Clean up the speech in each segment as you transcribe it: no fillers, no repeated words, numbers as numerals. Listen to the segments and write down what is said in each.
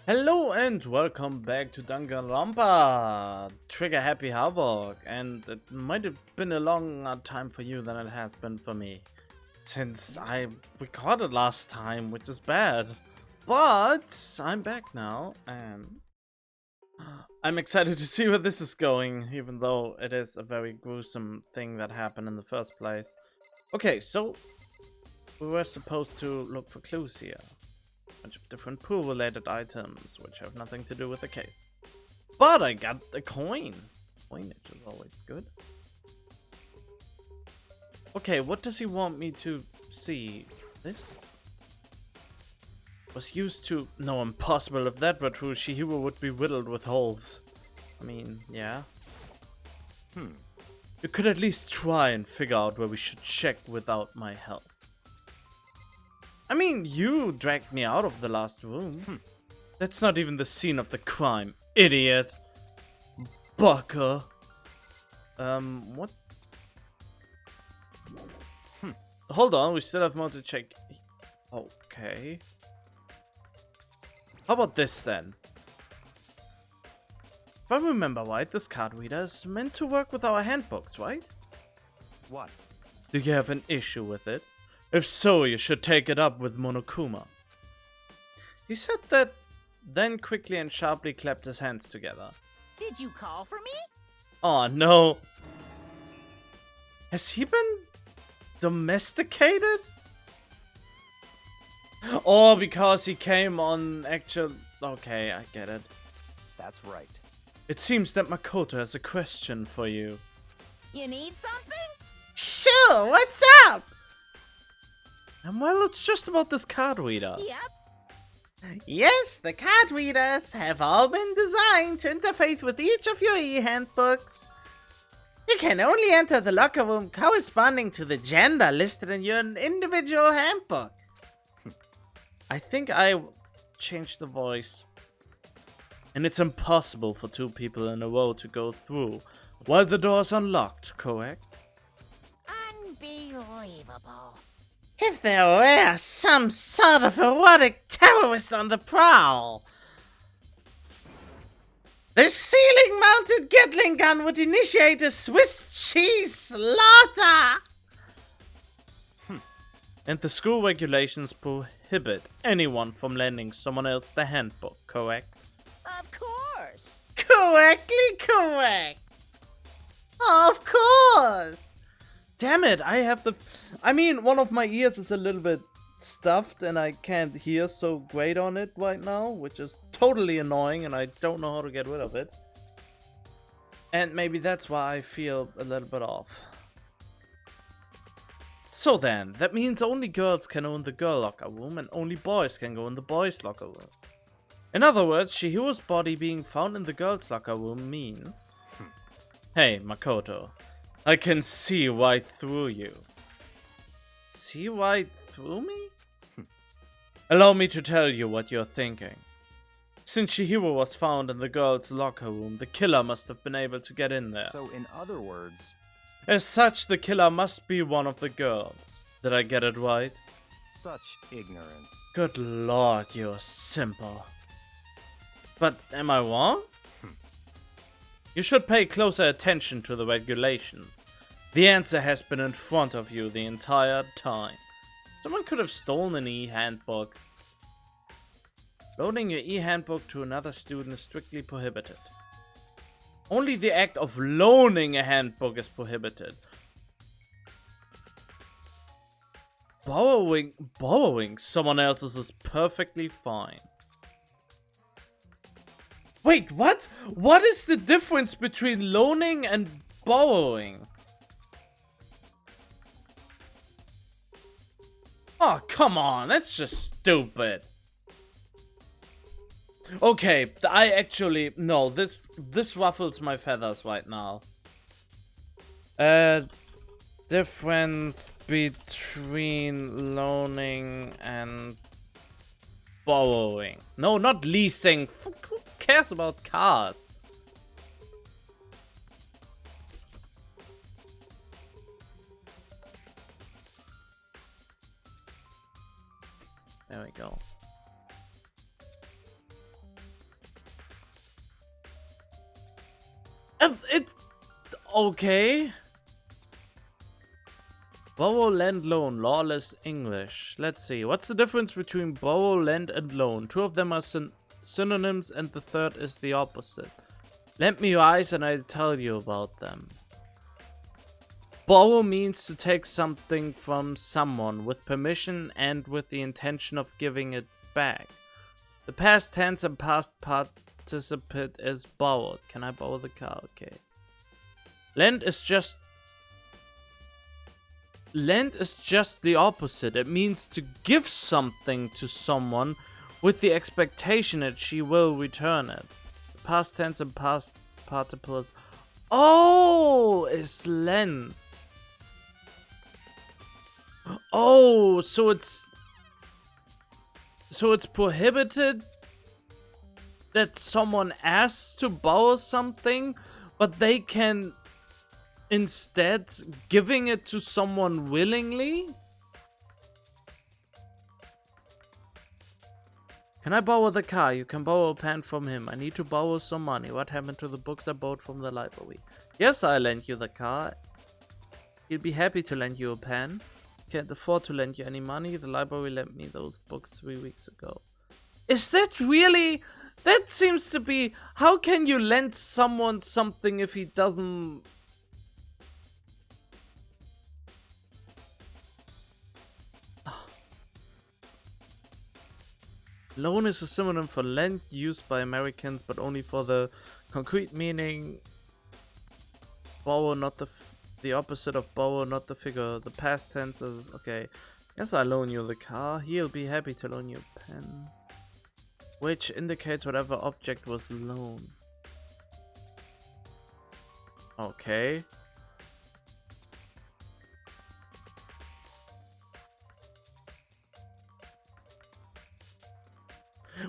Hello and welcome back to Danganronpa, Trigger Happy Havoc, and it might have been a longer time for you than it has been for me, since I recorded last time, which is bad, but I'm back now, and I'm excited to see where this is going, even though it is a very gruesome thing that happened in the first place. Okay, so we were supposed to look for clues here. Bunch of different pool-related items, which have nothing to do with the case. But I got a coin. Coinage is always good. Okay, what does he want me to see? This? Was used to... No, impossible. If that were true, Shihiro would be riddled with holes. I mean, yeah. You could at least try and figure out where we should check without my help. I mean, you dragged me out of the last room. That's not even the scene of the crime, idiot. Baka. What? Hold on, we still have more to check. Okay. How about this then? If I remember right, this card reader is meant to work with our handbooks, right? What? Do you have an issue with it? If so, you should take it up with Monokuma. He said that, then quickly and sharply clapped his hands together. Did you call for me? Oh no. Has he been domesticated? Or because he came on actual... Okay, I get it. That's right. It seems that Makoto has a question for you. You need something? Sure, what's up? And well, it's just about this card reader. Yep. Yes, the card readers have all been designed to interface with each of your e-handbooks. You can only enter the locker room corresponding to the gender listed in your individual handbook. I think I changed the voice. And it's impossible for two people in a row to go through while the door's unlocked, correct? Unbelievable. If there were some sort of erotic terrorist on the prowl, the ceiling-mounted Gatling gun would initiate a Swiss cheese slaughter! And the school regulations prohibit anyone from lending someone else the handbook, correct? Of course. Correctly correct! Of course! Damn it, I mean, one of my ears is a little bit stuffed and I can't hear so great on it right now, which is totally annoying and I don't know how to get rid of it. And maybe that's why I feel a little bit off. So then, that means only girls can own the girl locker room and only boys can go in the boys locker room. In other words, Shihiro's body being found in the girls locker room means... Hey, Makoto. I can see right through you. See right through me? Allow me to tell you what you're thinking. Since Shihiro was found in the girls' locker room, the killer must have been able to get in there. So, in other words... As such, the killer must be one of the girls. Did I get it right? Such ignorance. Good lord, you're simple. But am I wrong? You should pay closer attention to the regulations. The answer has been in front of you the entire time. Someone could have stolen an e-handbook. Loaning your e-handbook to another student is strictly prohibited. Only the act of loaning a handbook is prohibited. Borrowing someone else's is perfectly fine. Wait, what? What is the difference between loaning and borrowing? Oh, come on, that's just stupid. Okay, I actually... No, this ruffles my feathers right now. Difference between loaning and borrowing. No, not leasing. Who cares about cars? There we go. It okay. Borrow, lend, loan, lawless English. Let's see. What's the difference between borrow, lend, and loan? Two of them are synonyms, and the third is the opposite. Lend me your eyes, and I'll tell you about them. Borrow means to take something from someone with permission and with the intention of giving it back. The past tense and past participant is borrowed. Can I borrow the car? Okay. Lend is just the opposite. It means to give something to someone with the expectation that she will return it. The past tense and past participles. Oh, is lend. Oh, so it's prohibited that someone asks to borrow something, but they can instead giving it to someone willingly? Can I borrow the car? You can borrow a pen from him. I need to borrow some money. What happened to the books I bought from the library? Yes, I'll lend you the car. He'll be happy to lend you a pen. Can't afford to lend you any money. The library lent me those books 3 weeks ago. Is that really? That seems to be... How can you lend someone something if he doesn't... Loan is a synonym for lend used by Americans, but only for the concrete meaning. Borrow, not the opposite of borrow, not the figure. The past tense is okay. Yes, I loan you the car. He'll be happy to loan you a pen, which indicates whatever object was loaned. Okay.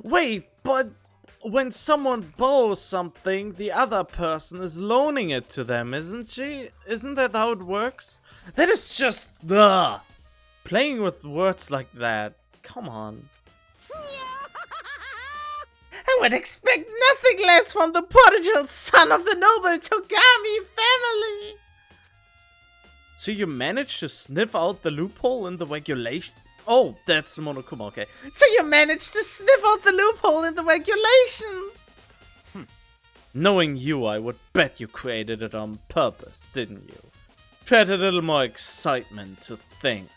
Wait, but when someone borrows something, the other person is loaning it to them, isn't she? Isn't that how it works? That is just the playing with words like that. Come on. I would expect nothing less from the prodigal son of the noble Togami family. So you managed to sniff out the loophole in the regulation? Oh, that's Monokuma, okay. So you managed to sniff out the loophole in the regulation. Knowing you, I would bet you created it on purpose, didn't you? To add a little more excitement to things.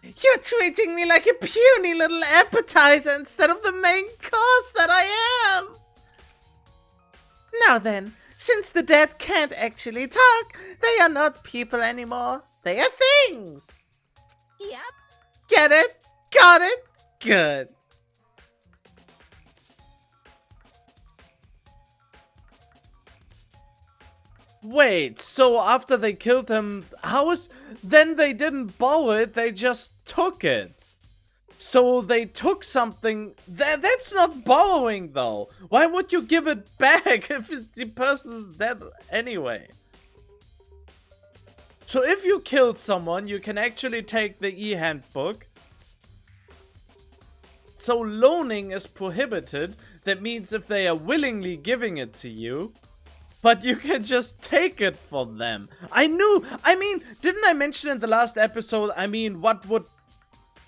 You're treating me like a puny little appetizer instead of the main course that I am. Now then, since the dead can't actually talk, they are not people anymore. They are things. Yep. Get it? Got it? Good. Wait, so after they killed him, then they didn't borrow it, they just took it. So they took something, that's not borrowing though. Why would you give it back if the person is dead anyway? So if you killed someone, you can actually take the e-handbook. So loaning is prohibited. That means if they are willingly giving it to you, but you can just take it from them. Didn't I mention in the last episode,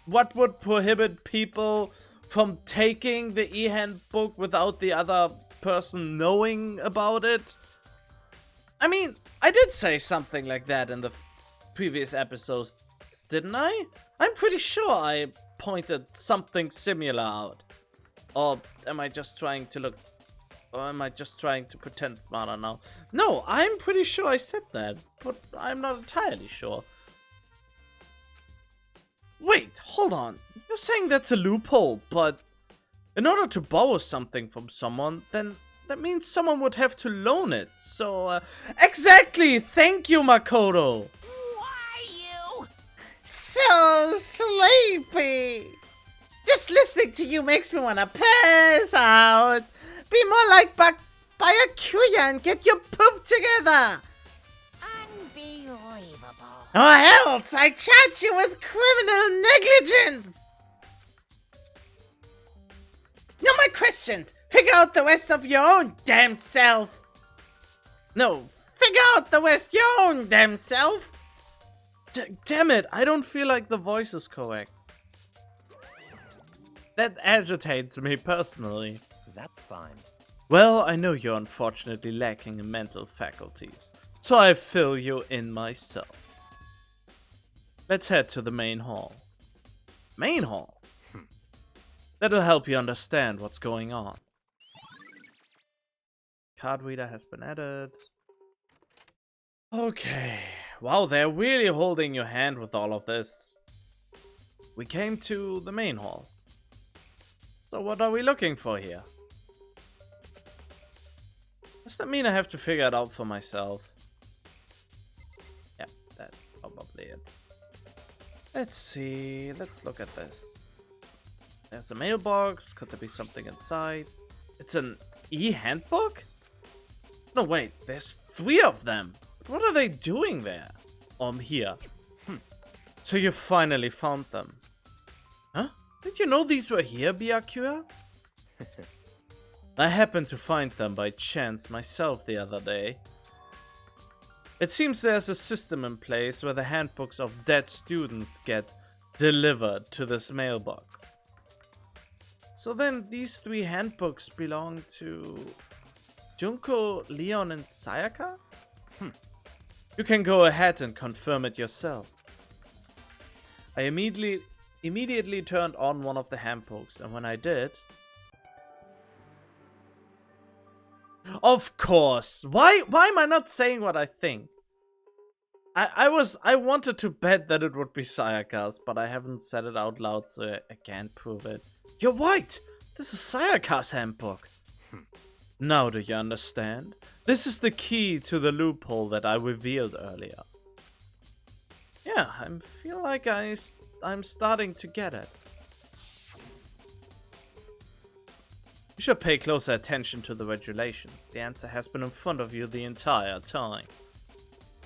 what would prohibit people from taking the e-handbook without the other person knowing about it? I did say something like that in the previous episodes, didn't I? I'm pretty sure I pointed something similar out. Or am I just trying to pretend smarter now? No, I'm pretty sure I said that, but I'm not entirely sure. Wait, hold on. You're saying that's a loophole, but in order to borrow something from someone, then that means someone would have to loan it. So, exactly! Thank you, Makoto! Why you? So sleepy! Just listening to you makes me wanna pass out! Be more like Byakuya and get your poop together! Unbelievable. Or else I charge you with criminal negligence! No more questions! Figure out the rest of your own damn self! No, figure out the rest your own damn self! Damn it, I don't feel like the voice is correct. That agitates me personally. That's fine. Well, I know you're unfortunately lacking in mental faculties, so I fill you in myself. Let's head to the main hall. Main hall? That'll help you understand what's going on. Card reader has been added. Okay. Wow, they're really holding your hand with all of this. We came to the main hall. So what are we looking for here? Does that mean I have to figure it out for myself? Yeah, that's probably it. Let's see. Let's look at this. There's a mailbox. Could there be something inside? It's an e-handbook? No, wait. There's 3 of them. What are they doing there? Here. So you finally found them. Huh? Did you know these were here, Byakuya? I happened to find them by chance myself the other day. It seems there's a system in place where the handbooks of dead students get delivered to this mailbox. So then these 3 handbooks belong to Junko, Leon, and Sayaka? You can go ahead and confirm it yourself. I immediately turned on one of the handbooks, and when I did... Of course! Why am I not saying what I think? I wanted to bet that it would be Sayaka's, but I haven't said it out loud, so I can't prove it. You're right! This is Sayaka's handbook! Now do you understand? This is the key to the loophole that I revealed earlier. Yeah, I feel like I'm starting to get it. You should pay closer attention to the regulations. The answer has been in front of you the entire time.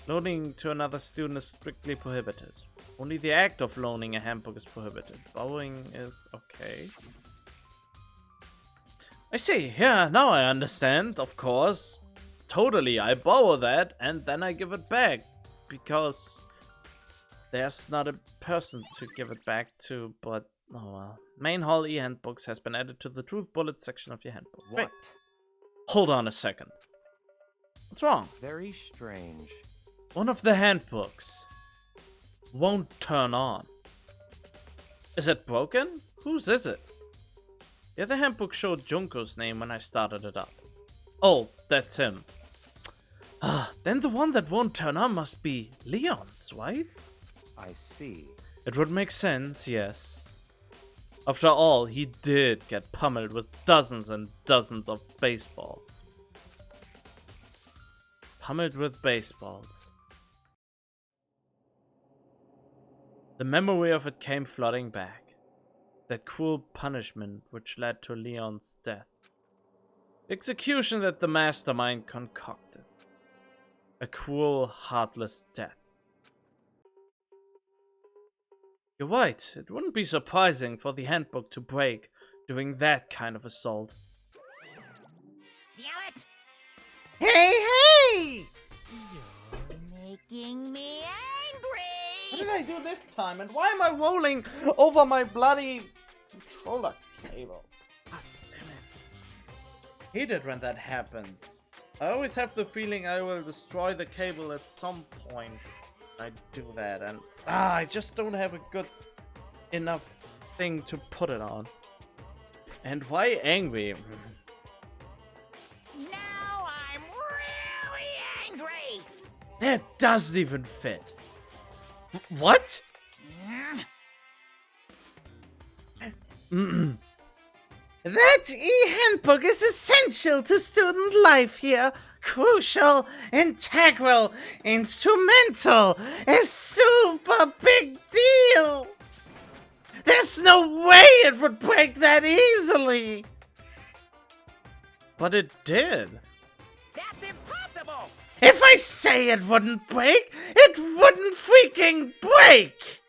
Loaning to another student is strictly prohibited. Only the act of loaning a handbook is prohibited. Borrowing is okay. I see, yeah, now I understand, of course. Totally, I borrow that and then I give it back. Because there's not a person to give it back to, but oh well. Main hall e-handbooks has been added to the truth bullet section of your handbook. What? Great. Hold on a second. What's wrong? Very strange. One of the handbooks won't turn on. Is it broken? Whose is it? The other handbook showed Junko's name when I started it up. Oh, that's him. Then the one that won't turn on must be Leon's, right? I see. It would make sense, yes. After all, he did get pummeled with dozens and dozens of baseballs. Pummeled with baseballs. The memory of it came flooding back. That cruel punishment which led to Leon's death. The execution that the mastermind concocted. A cruel, heartless death. You're right, it wouldn't be surprising for the handbook to break during that kind of assault. Damn it! Hey! You're making me angry! What did I do this time? And why am I rolling over my bloody controller cable? God damn it. I hate it when that happens. I always have the feeling I will destroy the cable at some point. I do that and I just don't have a good enough thing to put it on. And why angry? Now I'm really angry! That doesn't even fit. What? That e-handbook is essential to student life here. Crucial, integral, instrumental, a super big deal. There's no way it would break that easily. But it did. That's impossible! If I say it wouldn't break, it wouldn't freaking break.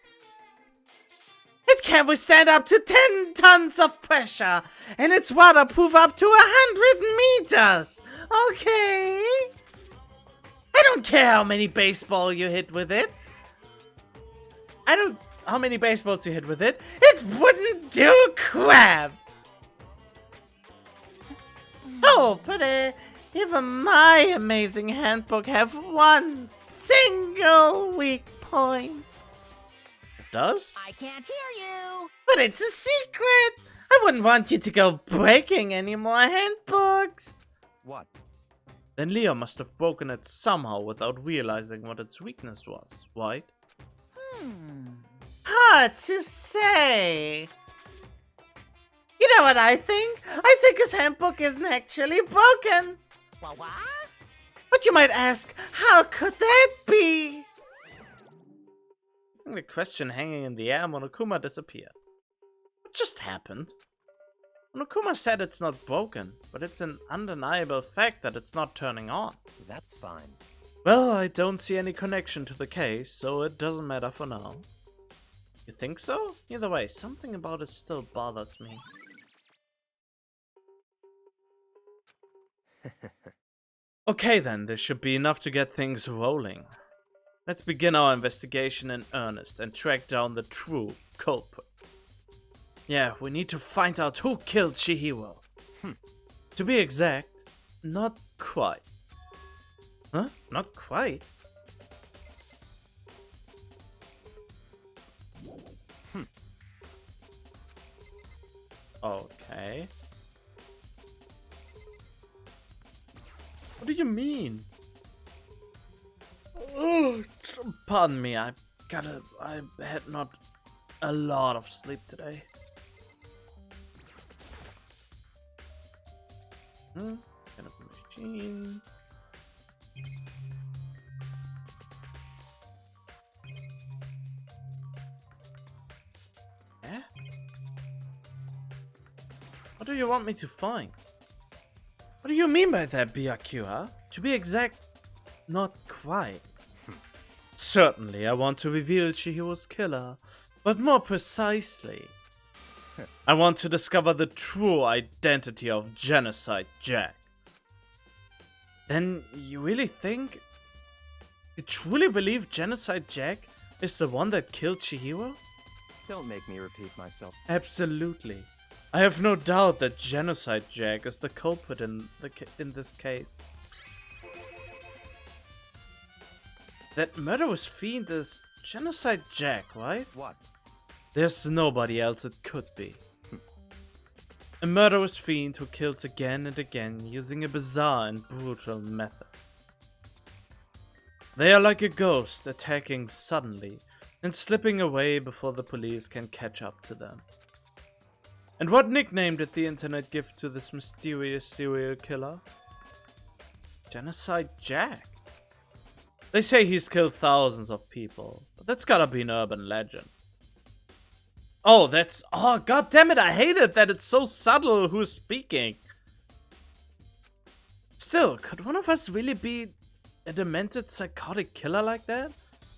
It can withstand up to 10 tons of pressure, and it's waterproof up to 100 meters. Okay. I don't care how many baseball you hit with it. How many baseballs you hit with it. It wouldn't do crap. Oh, but even my amazing handbook have one single weak point. It does? I can't hear you. But it's a secret. I wouldn't want you to go breaking any more handbooks. What? Then Leo must have broken it somehow without realizing what its weakness was, right? Hard to say. You know what I think? I think his handbook isn't actually broken. What? But you might ask, how could that be? The question hanging in the air, Monokuma disappeared. What just happened? Monokuma said it's not broken, but it's an undeniable fact that it's not turning on. That's fine. Well, I don't see any connection to the case, so it doesn't matter for now. You think so? Either way, something about it still bothers me. Okay then, this should be enough to get things rolling. Let's begin our investigation in earnest and track down the true culprit. Yeah, we need to find out who killed Chihiro. To be exact, not quite. Huh? Not quite? Okay. What do you mean? Oh, pardon me, I had not a lot of sleep today. Kind of machine. Yeah? What do you want me to find? What do you mean by that, BRQ, huh? To be exact, not quite. Certainly, I want to reveal Chihiro's killer, but more precisely, I want to discover the true identity of Genocide Jack. Then you really think? You truly believe Genocide Jack is the one that killed Chihiro? Don't make me repeat myself. Absolutely. I have no doubt that Genocide Jack is the culprit in this case. That murderous fiend is Genocide Jack, right? What? There's nobody else it could be. A murderous fiend who kills again and again using a bizarre and brutal method. They are like a ghost attacking suddenly and slipping away before the police can catch up to them. And what nickname did the internet give to this mysterious serial killer? Genocide Jack. They say he's killed thousands of people, but that's gotta be an urban legend. Oh, god damn it, I hate it that it's so subtle who's speaking. Still, could one of us really be a demented psychotic killer like that?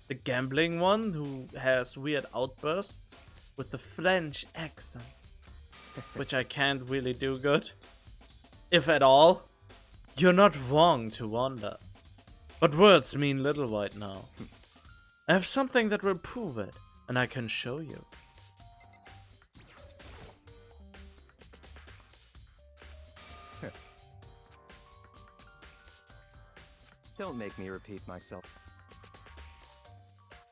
The gambling one who has weird outbursts with the French accent. Which I can't really do good. If at all. You're not wrong to wonder. But words mean little right now. I have something that will prove it, and I can show you. Don't make me repeat myself.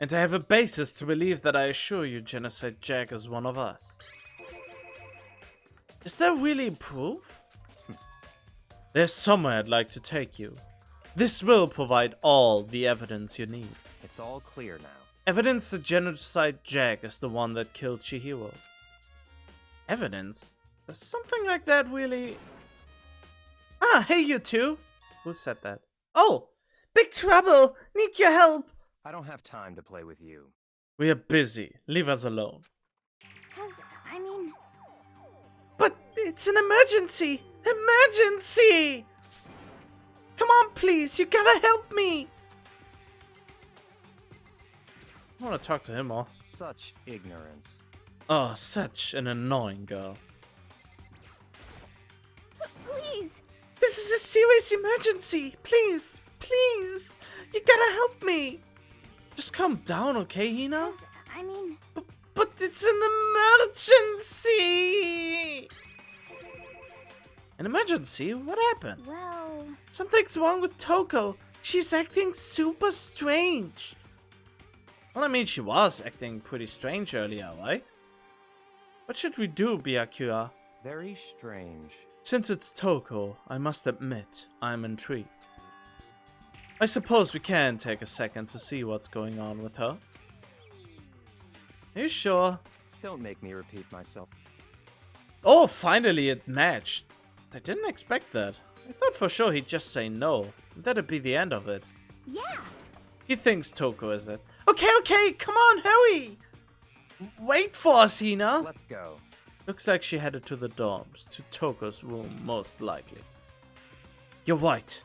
And I have a basis to believe that I assure you Genocide Jack is one of us. Is there really proof? There's somewhere I'd like to take you. This will provide all the evidence you need. It's all clear now. Evidence that Genocide Jack is the one that killed Chihiro. Evidence? Does something like that really... Ah, hey you two! Who said that? Oh! Big trouble! Need your help! I don't have time to play with you. We are busy. Leave us alone. But it's an emergency! Emergency! Come on, please! You gotta help me! I want to talk to him more. Such ignorance. Oh, such an annoying girl. Please! This is a serious emergency! Please! Please! You gotta help me! Just calm down, okay, Hina? I mean... But it's an emergency! An emergency? What happened? Well... Something's wrong with Toko. She's acting super strange. Well, I mean, she was acting pretty strange earlier, right? What should we do, Byakuya? Very strange. Since it's Toko, I must admit, I'm intrigued. I suppose we can take a second to see what's going on with her. Are you sure? Don't make me repeat myself. Oh, finally it matched. I didn't expect that. I thought for sure he'd just say no. That'd be the end of it. Yeah! He thinks Toko is it. Okay, come on, hurry! Wait for us, Hina! Let's go. Looks like she headed to the dorms, to Toko's room, most likely. You're right.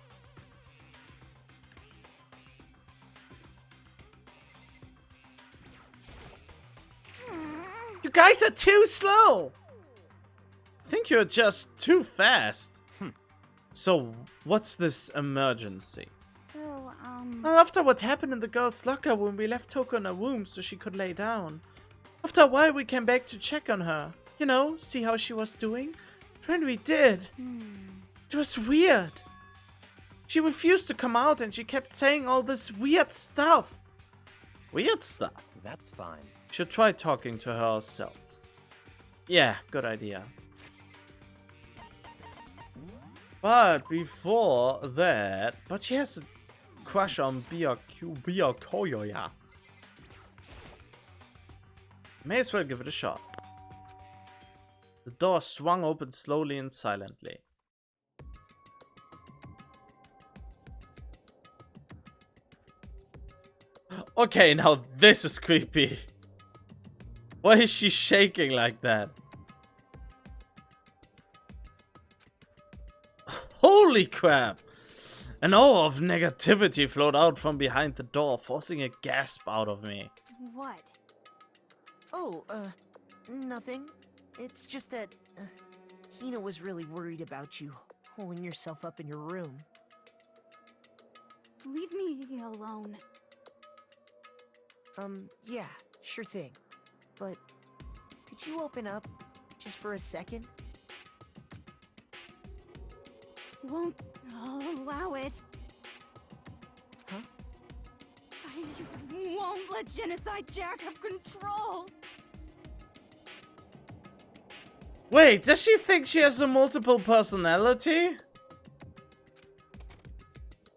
You guys are too slow! I think you're just too fast. So, what's this emergency? So, Well, after what happened in the girls' locker room, we left Toko in her room so she could lay down. After a while, we came back to check on her. You know, see how she was doing? When we did, it was weird. She refused to come out and she kept saying all this weird stuff. Weird stuff? That's fine. Should try talking to her ourselves. Yeah, good idea. But before that, she has a crush on Byakuya. May as well give it a shot. The door swung open slowly and silently. Okay, now this is creepy. Why is she shaking like that? Holy crap! An aura of negativity flowed out from behind the door, forcing a gasp out of me. what? Oh, nothing. It's just that, Hina was really worried about you, holding yourself up in your room. Leave me alone. Yeah, sure thing. But, could you open up, just for a second? Won't allow it. Huh? I won't let Genocide Jack have control. Wait, does she think she has a multiple personality?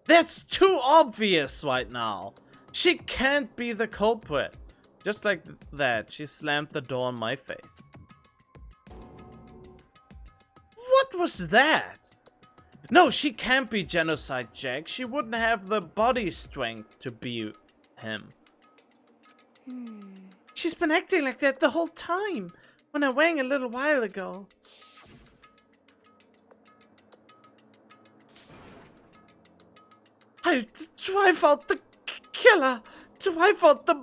That's too obvious right now. She can't be the culprit. Just like that, she slammed the door in my face. What was that? No, she can't be Genocide Jack. She wouldn't have the body strength to be him. She's been acting like that the whole time. When I rang a little while ago. I'll drive out the killer. Drive out the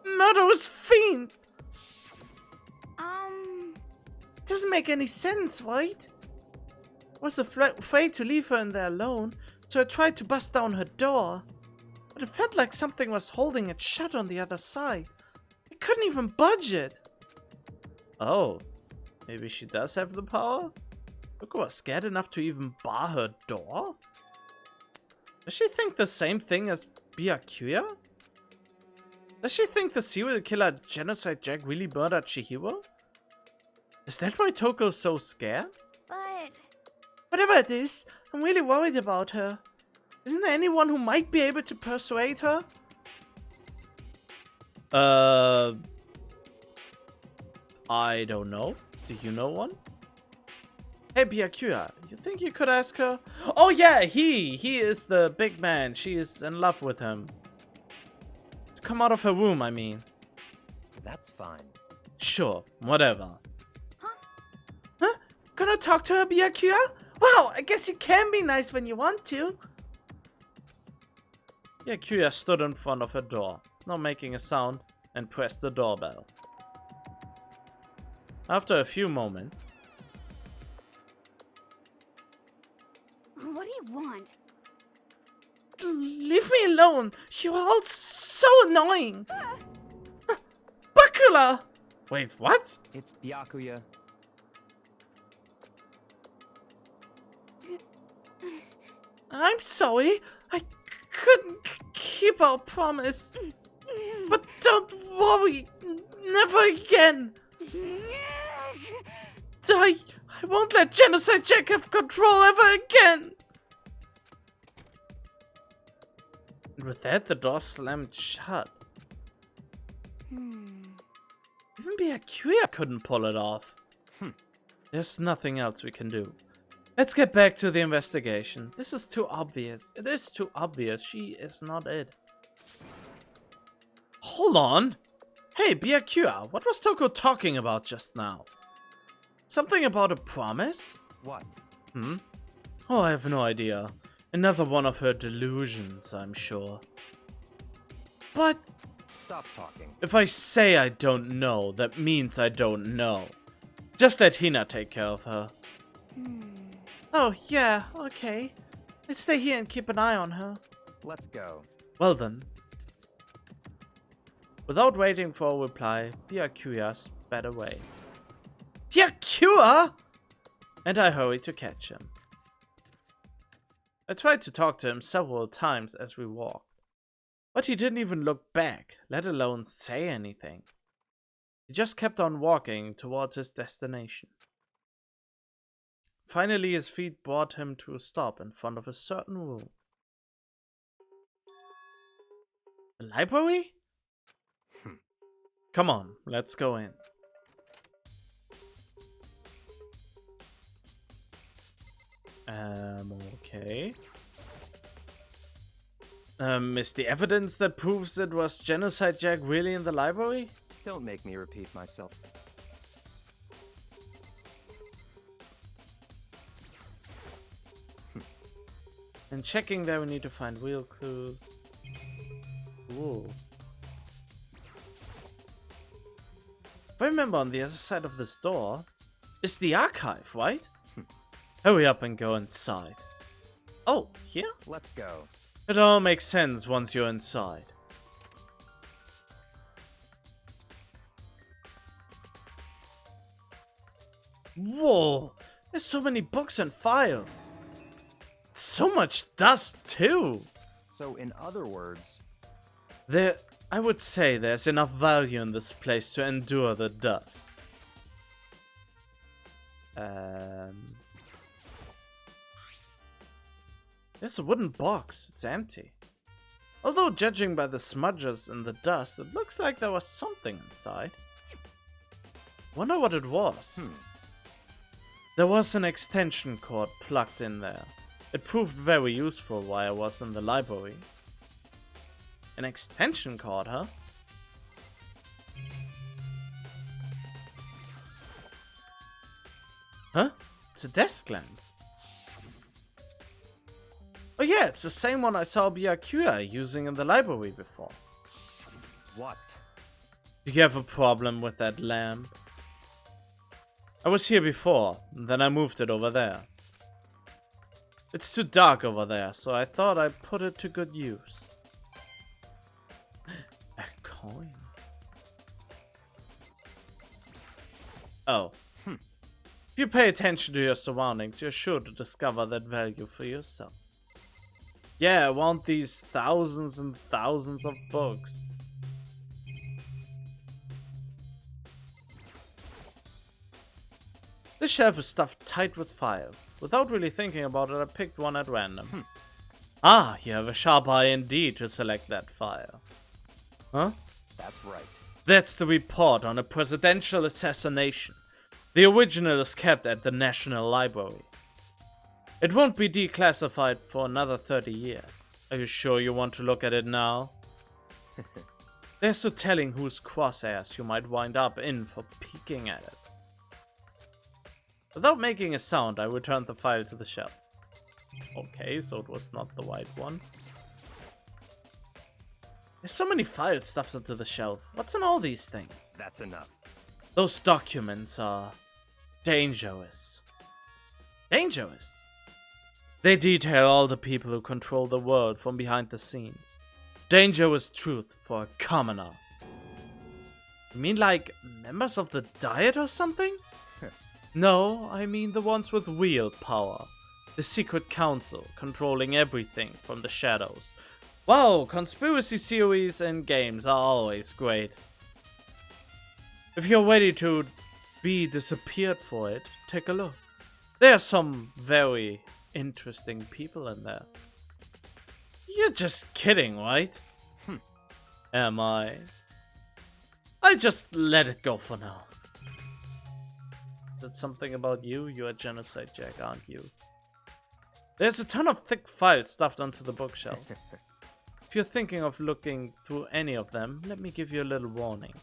murderous fiend. Doesn't make any sense, right? I was afraid to leave her in there alone, so I tried to bust down her door. But it felt like something was holding it shut on the other side. I couldn't even budge it. Oh, maybe she does have the power? Toko was scared enough to even bar her door? Does she think the same thing as Byakuya? Does she think the serial killer Genocide Jack really murdered Chihiro? Is that why Toko's so scared? But... Whatever it is, I'm really worried about her. Isn't there anyone who might be able to persuade her? I don't know. Do you know one? Hey Byakuya, you think you could ask her? Oh yeah, he is the big man. She is in love with him. To come out of her room, I mean. That's fine. Sure, whatever. Huh? Gonna talk to her, Byakuya? Wow, I guess you can be nice when you want to. Byakuya stood in front of her door, not making a sound, and pressed the doorbell. After a few moments, What do you want? leave me alone! You are all so annoying! Bakula! Wait, what? It's Byakuya. I'm sorry. I couldn't keep our promise. But don't worry. Never again. I won't let Genocide Jack have control ever again. And with that, the door slammed shut. Even Byakuya couldn't pull it off. There's nothing else we can do. Let's get back to the investigation. This is too obvious. It is too obvious. She is not it. Hold on. Hey, Byakuya, what was Toko talking about just now? Something about a promise? What? Oh, I have no idea. Another one of her delusions, I'm sure. But Stop talking. if I say I don't know, that means I don't know. Just let Hina take care of her. Oh, yeah, okay. Let's stay here and keep an eye on her. Let's go. Well then. Without waiting for a reply, Byakuya sped away. Byakuya! And I hurried to catch him. I tried to talk to him several times as we walked, but he didn't even look back, let alone say anything. He just kept on walking towards his destination. Finally, his feet brought him to a stop in front of a certain room. The library? Come on, let's go in. Okay. Is the evidence that proves it was Genocide Jack really in the library? Don't make me repeat myself. And checking there, we need to find real clues. Ooh. If I remember, on the other side of this door is the archive, right? Hurry up and go inside. Oh, here? Let's go. It all makes sense once you're inside. Whoa! There's so many books and files. So much dust, too. So, in other words, I would say there's enough value in this place to endure the dust. There's a wooden box. It's empty. Although, judging by the smudges in the dust, it looks like there was something inside. Wonder what it was. There was an extension cord plugged in there. It proved very useful while I was in the library. An extension cord, huh? Huh? It's a desk lamp. Oh yeah, it's the same one I saw Byakuya using in the library before. what? Do you have a problem with that lamp? I was here before, and then I moved it over there. It's too dark over there, so I thought I'd put it to good use. A coin. Oh. If you pay attention to your surroundings, you're sure to discover that value for yourself. Yeah, I want these thousands and thousands of books. This shelf is stuffed tight with files. Without really thinking about it, I picked one at random. Ah, you have a sharp eye indeed to select that file. Huh? That's right. That's the report on a presidential assassination. The original is kept at the National Library. It won't be declassified for another 30 years. Are you sure you want to look at it now? There's no telling whose crosshairs you might wind up in for peeking at it. Without making a sound, I returned the file to the shelf. Okay, so it was not the right one. There's so many files stuffed into the shelf. What's in all these things? That's enough. Those documents are dangerous. Dangerous? They detail all the people who control the world from behind the scenes. Dangerous truth for a commoner. You mean like members of the Diet or something? No, I mean the ones with real power. The secret council, controlling everything from the shadows. Wow, conspiracy theories and games are always great. If you're ready to be disappeared for it, take a look. There are some very interesting people in there. You're just kidding, right? Am I? I'll just let it go for now. That's something about you? You're a Genocide Jack, aren't you? There's a ton of thick files stuffed onto the bookshelf. If you're thinking of looking through any of them, let me give you a little warning.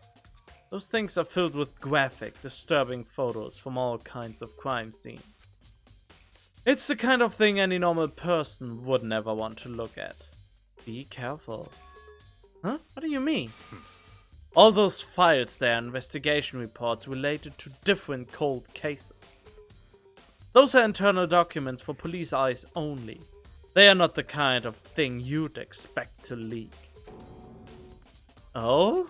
Those things are filled with graphic, disturbing photos from all kinds of crime scenes. It's the kind of thing any normal person would never want to look at. Be careful. Huh? What do you mean? All those files there are investigation reports related to different cold cases. Those are internal documents for police eyes only. They are not the kind of thing you'd expect to leak. Oh?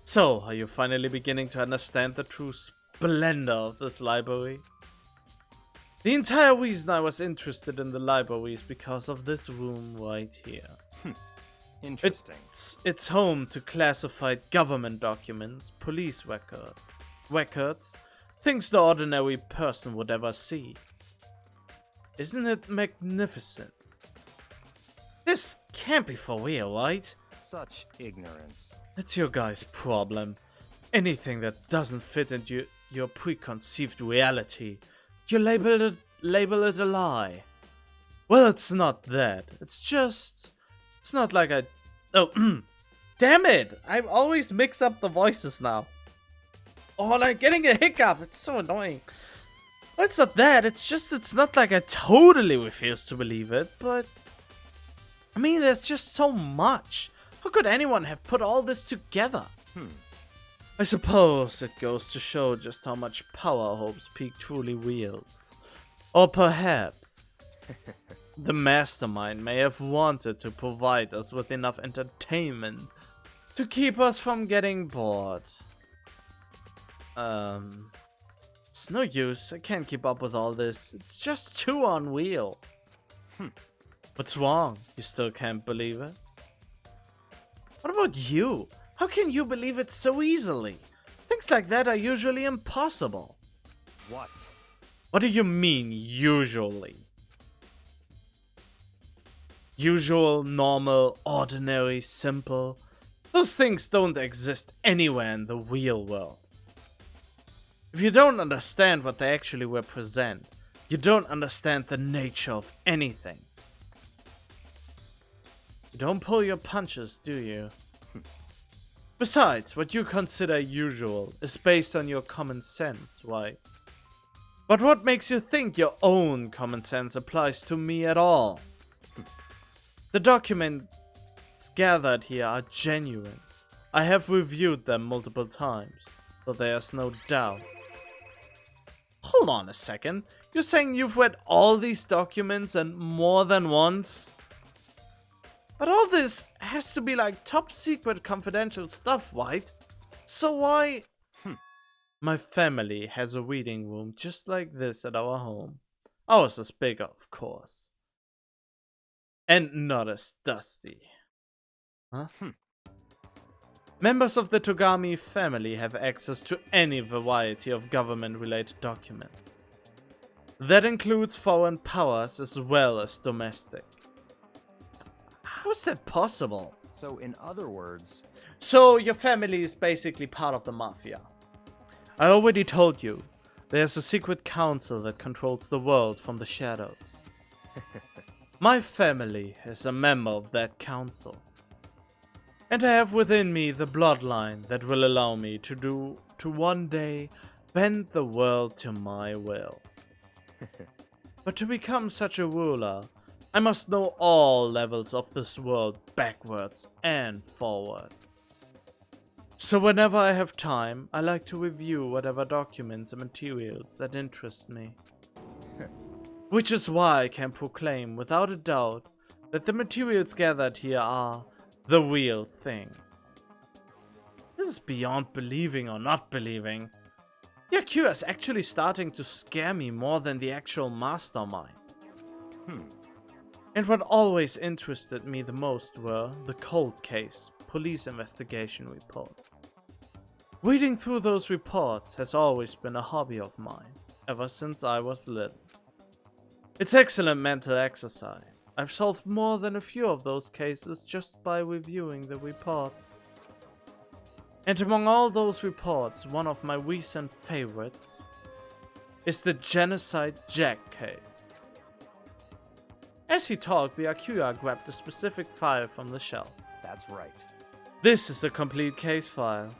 So, are you finally beginning to understand the true splendor of this library? The entire reason I was interested in the library is because of this room right here. Interesting. It's home to classified government documents, police records, things the ordinary person would ever see. Isn't it magnificent? This can't be for real, right? Such ignorance. It's your guys' problem. Anything that doesn't fit into your preconceived reality, you label it a lie. Well, it's not that. It's not like I... Oh, damn it! I always mix up the voices now. Oh, and I'm getting a hiccup. It's so annoying. Well, it's not that. It's not like I totally refuse to believe it, but... I mean, there's just so much. How could anyone have put all this together? I suppose it goes to show just how much power Hope's Peak truly wields. Or perhaps... the mastermind may have wanted to provide us with enough entertainment to keep us from getting bored. It's no use. I can't keep up with all this. It's just too unreal. What's wrong? You still can't believe it? What about you? How can you believe it so easily? Things like that are usually impossible. What? What do you mean, usually? Usual, normal, ordinary, simple. Those things don't exist anywhere in the real world. If you don't understand what they actually represent, you don't understand the nature of anything. You don't pull your punches, do you? Besides, what you consider usual is based on your common sense, right? But what makes you think your own common sense applies to me at all? The documents gathered here are genuine. I have reviewed them multiple times, so there's no doubt. Hold on a second. You're saying you've read all these documents and more than once? But all this has to be like top secret confidential stuff, right? So why... My family has a reading room just like this at our home. Ours is bigger, of course. And not as dusty. Huh? Members of the Togami family have access to any variety of government-related documents. That includes foreign powers as well as domestic. How is that possible? So, in other words... So, your family is basically part of the mafia. I already told you, there's a secret council that controls the world from the shadows. My family is a member of that council. And I have within me the bloodline that will allow me to one day bend the world to my will. But to become such a ruler, I must know all levels of this world backwards and forwards. So whenever I have time, I like to review whatever documents and materials that interest me. Which is why I can proclaim without a doubt that the materials gathered here are the real thing. This is beyond believing or not believing. EVGA is actually starting to scare me more than the actual mastermind. And what always interested me the most were the cold case police investigation reports. Reading through those reports has always been a hobby of mine, ever since I was little. It's excellent mental exercise. I've solved more than a few of those cases just by reviewing the reports. And among all those reports, one of my recent favorites is the Genocide Jack case. As he talked, EVGA grabbed a specific file from the shelf. That's right. This is the complete case file.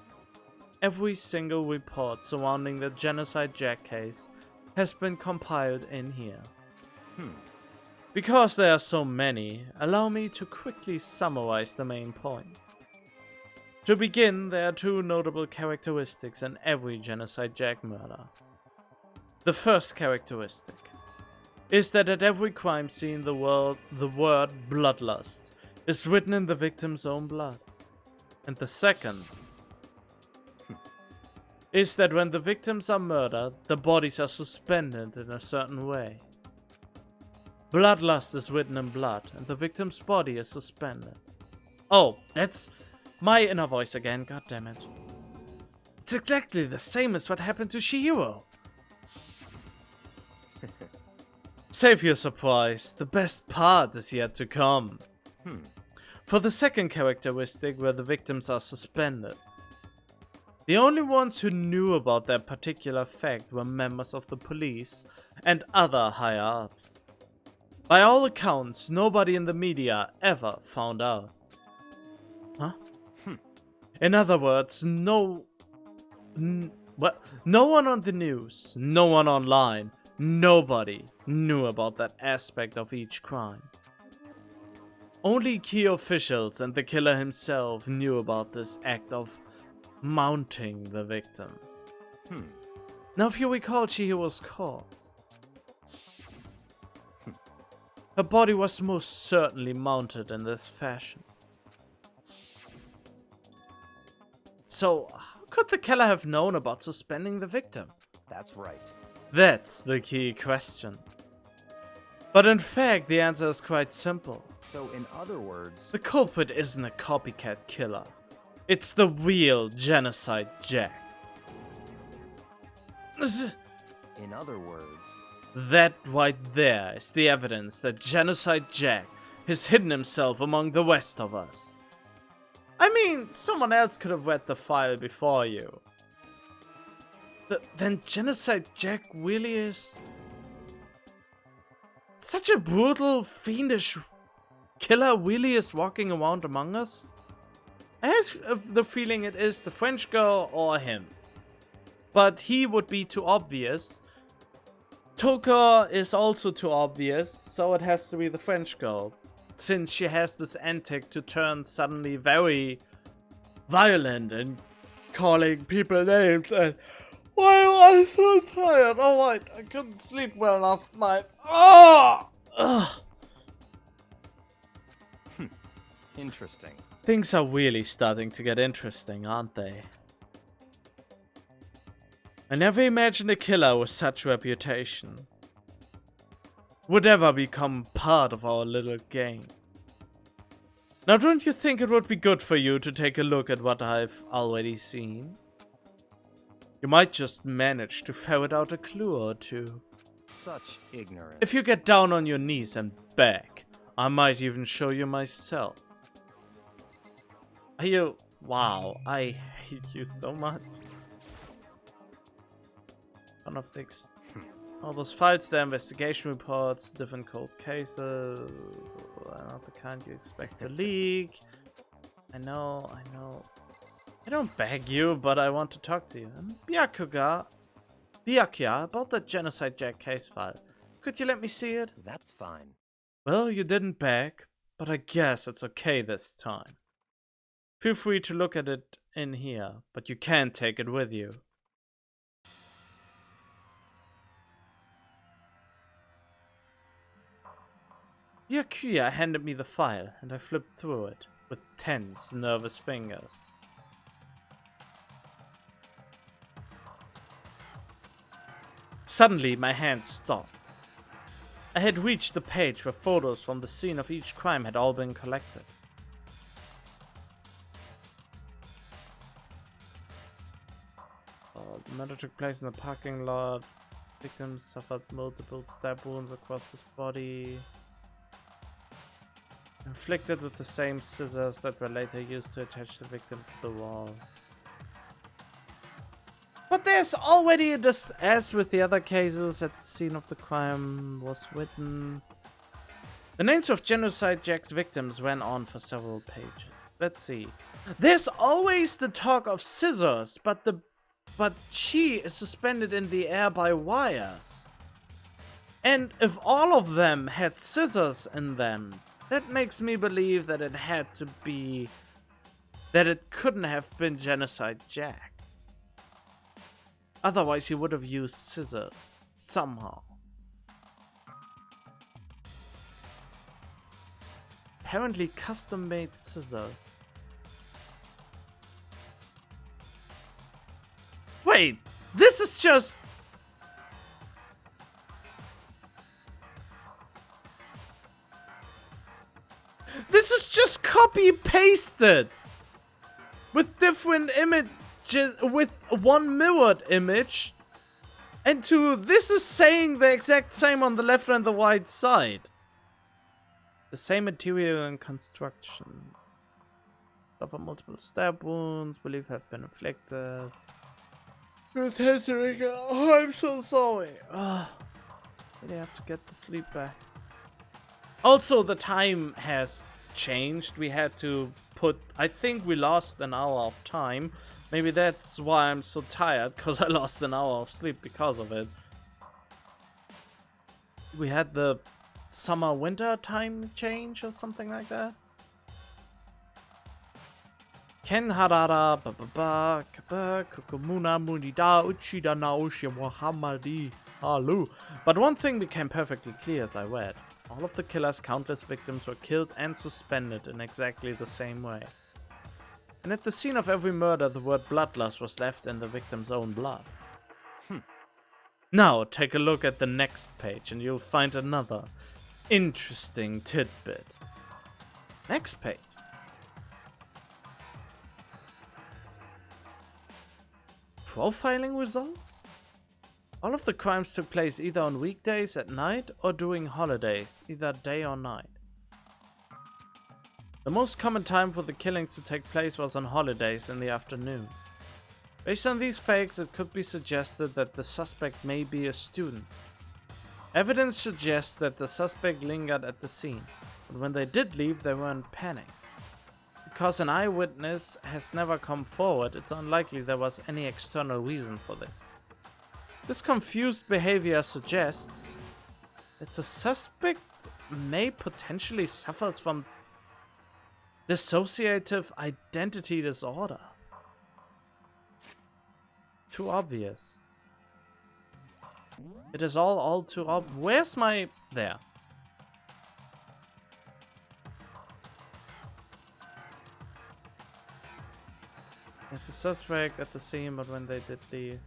Every single report surrounding the Genocide Jack case has been compiled in here. Because there are so many, allow me to quickly summarize the main points. To begin, there are two notable characteristics in every Genocide Jack murder. The first characteristic is that at every crime scene the word bloodlust is written in the victim's own blood. And the second is that when the victims are murdered, the bodies are suspended in a certain way. Bloodlust is written in blood, and the victim's body is suspended. Oh, that's my inner voice again, goddammit. It's exactly the same as what happened to Shihiro. Save your surprise, the best part is yet to come. For the second characteristic, where the victims are suspended, the only ones who knew about that particular fact were members of the police and other higher-ups. By all accounts, nobody in the media ever found out. Huh? In other words, no one on the news, no one online, nobody knew about that aspect of each crime. Only key officials and the killer himself knew about this act of mounting the victim. Now if you recall Chihiro's corpse, her body was most certainly mounted in this fashion. So, how could the killer have known about suspending the victim? That's right. That's the key question. But in fact, the answer is quite simple. So, in other words, The culprit isn't a copycat killer. It's the real Genocide Jack. in other words, That right there is the evidence that Genocide Jack has hidden himself among the rest of us. I mean, someone else could have read the file before you. Then Genocide Jack really is such a brutal, fiendish killer really is walking around among us? I have the feeling it is the French girl or him. But he would be too obvious. Toka is also too obvious, so it has to be the French girl. Since she has this antic to turn suddenly very violent and calling people names and why am I so tired? Oh right, I couldn't sleep well last night. Oh! Ugh. interesting. Things are really starting to get interesting, aren't they? I never imagined a killer with such reputation would ever become part of our little gang. Now don't you think it would be good for you to take a look at what I've already seen? You might just manage to ferret out a clue or two. Such ignorance. If you get down on your knees and beg, I might even show you myself. Are you... Wow, I hate you so much. One of the... All those files, the investigation reports, different cold cases, not the kind you expect to leak. I know. I don't beg you, but I want to talk to you. EVGA, about that Genocide Jack case file. Could you let me see it? That's fine. Well, you didn't beg, but I guess it's okay this time. Feel free to look at it in here, but you can't take it with you. EVGA handed me the file, and I flipped through it with tense, nervous fingers. Suddenly, my hand stopped. I had reached the page where photos from the scene of each crime had all been collected. The murder took place in the parking lot. Victim suffered multiple stab wounds across his body, inflicted with the same scissors that were later used to attach the victim to the wall. But there's already, just as with the other cases, at the scene of the crime was written. The names of Genocide Jack's victims ran on for several pages. Let's see. There's always the talk of scissors, but she is suspended in the air by wires. And if all of them had scissors in them, that makes me believe that it had to be... that it couldn't have been Genocide Jack. Otherwise he would have used scissors, somehow. Apparently custom-made scissors. Wait, this is just... This is just copy-pasted! With different images, with one mirrored image. And this is saying the exact same on the left and the right side. The same material and construction. Suffer multiple stab wounds, believe have been inflicted. Oh, I'm so sorry. Really have to get the sleep back. Also, the time has changed. We had to put... I think we lost an hour of time. Maybe that's why I'm so tired, because I lost an hour of sleep because of it. We had the summer-winter time change or something like that. Ken harara bababa kaba kukumuna munida uchida naoshi muhammadi halu. But one thing became perfectly clear as I read. All of the killer's countless victims were killed and suspended in exactly the same way. And at the scene of every murder, the word bloodlust was left in the victim's own blood. Now, take a look at the next page and you'll find another interesting tidbit. Next page. Profiling results? All of the crimes took place either on weekdays at night or during holidays, either day or night. The most common time for the killings to take place was on holidays in the afternoon. Based on these facts, it could be suggested that the suspect may be a student. Evidence suggests that the suspect lingered at the scene, but when they did leave, they were in panic. Because an eyewitness has never come forward, it's unlikely there was any external reason for this. This confused behavior suggests that the suspect may potentially suffer from dissociative identity disorder. Too obvious. It is all too obvious. Where's my... there. At the suspect at the scene, but when they did leave.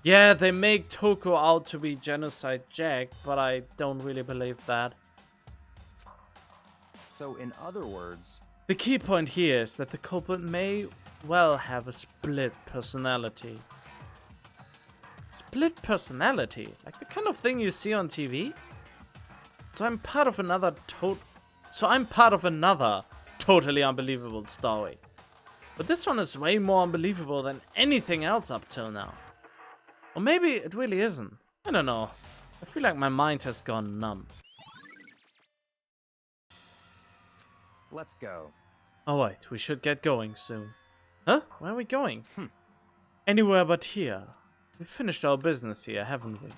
Yeah, they make Toko out to be Genocide Jack, but I don't really believe that. So, in other words, The key point here is that the culprit may well have a split personality. Split personality? Like the kind of thing you see on TV? So I'm part of another totally unbelievable story. But this one is way more unbelievable than anything else up till now. Or maybe it really isn't. I don't know. I feel like my mind has gone numb. let's go. Alright, we should get going soon. Huh? Where are we going? Anywhere but here. We've finished our business here, haven't we?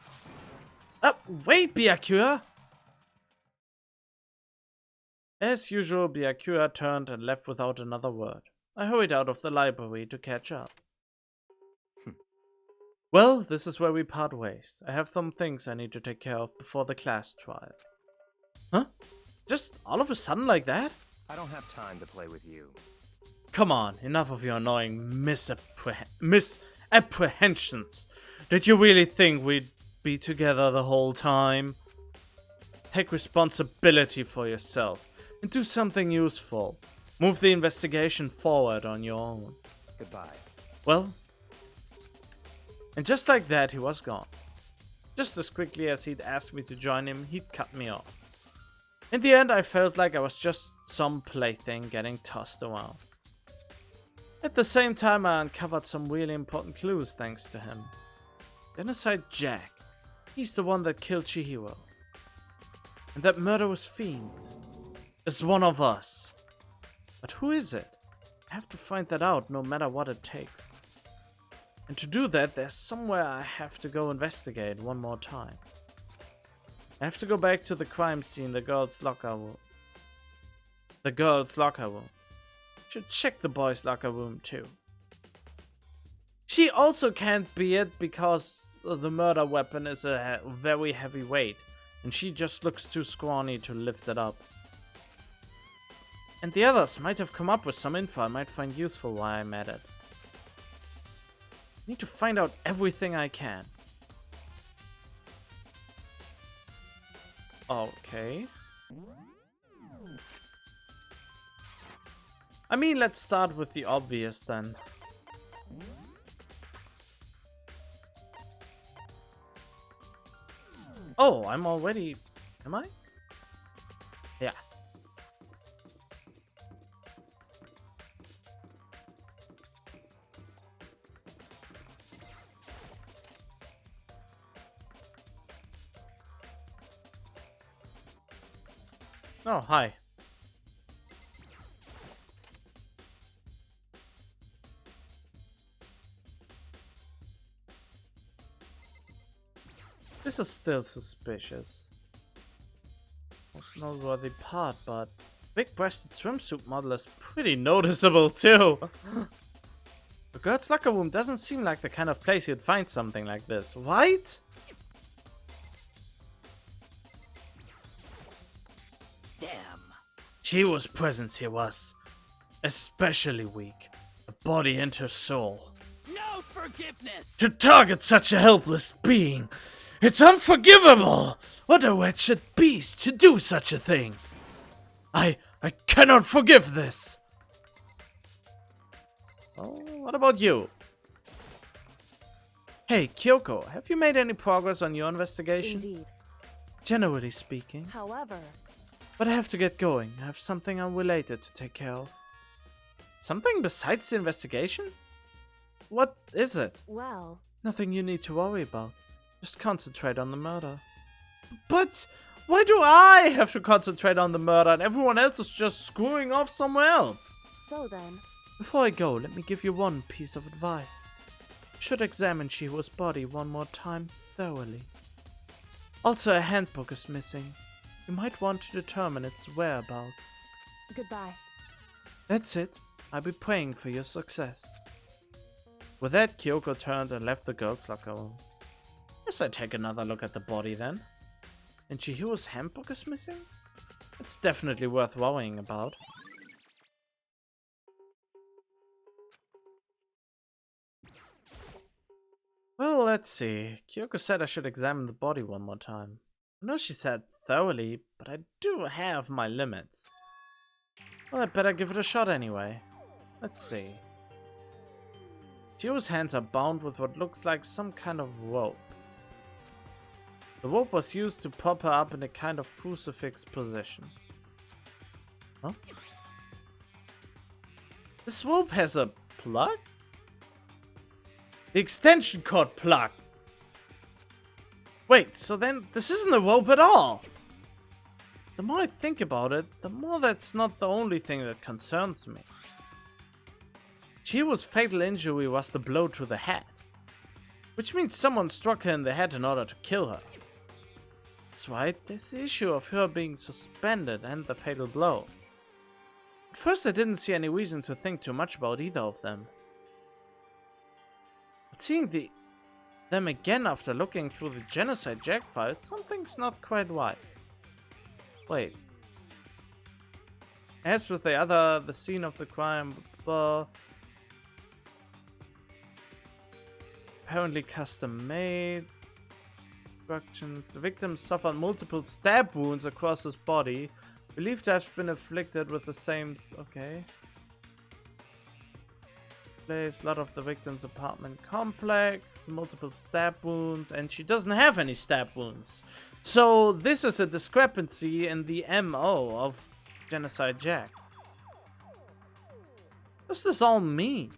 Wait, Byakuya! As usual, Byakuya turned and left without another word. I hurried out of the library to catch up. Well, this is where we part ways. I have some things I need to take care of before the class trial. Huh? Just all of a sudden like that? I don't have time to play with you. Come on, enough of your annoying misapprehensions. Did you really think we'd be together the whole time? Take responsibility for yourself and do something useful. Move the investigation forward on your own. Goodbye. Well, and just like that, he was gone. Just as quickly as he'd asked me to join him, he'd cut me off. In the end, I felt like I was just some plaything getting tossed around. At the same time, I uncovered some really important clues thanks to him. Genocide Jack. He's the one that killed Chihiro. And that murderous fiend is one of us. But who is it? I have to find that out no matter what it takes. And to do that, there's somewhere I have to go investigate one more time. I have to go back to the crime scene, the girls' locker room. Should check the boys' locker room too. She also can't be it because the murder weapon is a very heavy weight, and she just looks too scrawny to lift it up. And the others might have come up with some info I might find useful while I'm at it. I need to find out everything I can. Okay. I mean, let's start with the obvious then. Oh, I'm already... Am I? Yeah. Oh, hi. This is still suspicious. Most noteworthy part, but big-breasted swimsuit model is pretty noticeable too. The girls' locker room doesn't seem like the kind of place you'd find something like this, right? Damn. Chihiro's presence here was especially weak. A body and her soul. No forgiveness. To target such a helpless being, it's unforgivable! What a wretched beast to do such a thing! I cannot forgive this! Oh, what about you? Hey, Kyoko, have you made any progress on your investigation? Indeed. Generally speaking. However, But I have to get going. I have something unrelated to take care of. Something besides the investigation? What is it? well, Nothing you need to worry about. Just concentrate on the murder. But why do I have to concentrate on the murder and everyone else is just screwing off somewhere else? so then, Before I go, let me give you one piece of advice. You should examine Chihiro's body one more time thoroughly. Also, a handbook is missing. You might want to determine its whereabouts. goodbye. That's it. I'll be praying for your success. With that, Kyoko turned and left the girls' locker room. Guess I take another look at the body then. And Chihiro's handbook is missing? It's definitely worth worrying about. Well, let's see. Kyoko said I should examine the body one more time. I know she said thoroughly, but I do have my limits. Well, I'd better give it a shot anyway. Let's see. Chihiro's hands are bound with what looks like some kind of rope. The rope was used to prop her up in a kind of crucifix position. Huh? This rope has a plug? The extension cord plug! Wait, so then this isn't a rope at all! The more I think about it, the more that's not the only thing that concerns me. Chihiro's fatal injury was the blow to the head, which means someone struck her in the head in order to kill her. That's right, there's the issue of her being suspended and the fatal blow. At first I didn't see any reason to think too much about either of them. But seeing them again after looking through the Genocide Jack files, something's not quite right. Wait. As with the scene of the crime, apparently custom made. Instructions. The victim suffered multiple stab wounds across his body, believed to have been afflicted with the same. Okay. Place a lot of the victim's apartment complex, multiple stab wounds, and she doesn't have any stab wounds. So this is a discrepancy in the MO of Genocide Jack. What does this all mean?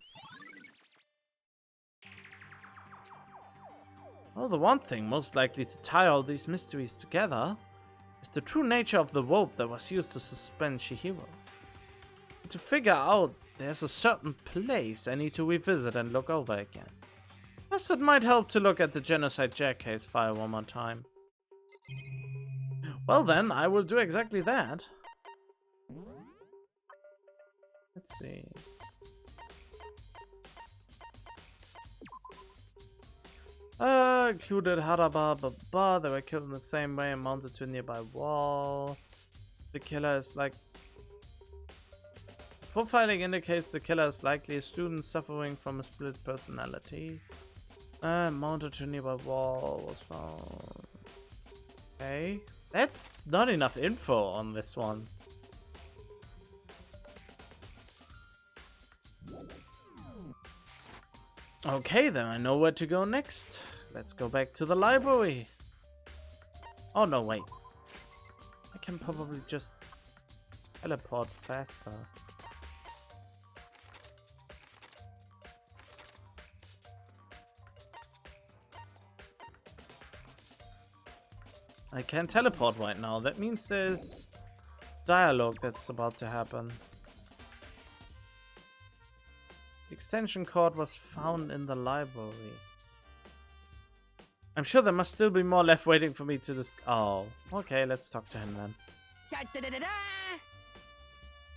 Well, the one thing most likely to tie all these mysteries together is the true nature of the rope that was used to suspend Chihiro. And to figure out, there's a certain place I need to revisit and look over again. Plus, it might help to look at the Genocide Jack case file one more time. Well then, I will do exactly that. Let's see. Included Haraba, they were killed in the same way and mounted to a nearby wall. The killer is like... Profiling indicates the killer is likely a student suffering from a split personality. Mounted to a nearby wall was found. Okay. That's not enough info on this one. Okay, then I know where to go next. Let's go back to the library. Oh no, wait. I can probably just teleport faster. I can teleport right now. That means there's dialogue that's about to happen. The extension cord was found in the library. I'm sure there must still be more left waiting for me to Oh, okay, let's talk to him then.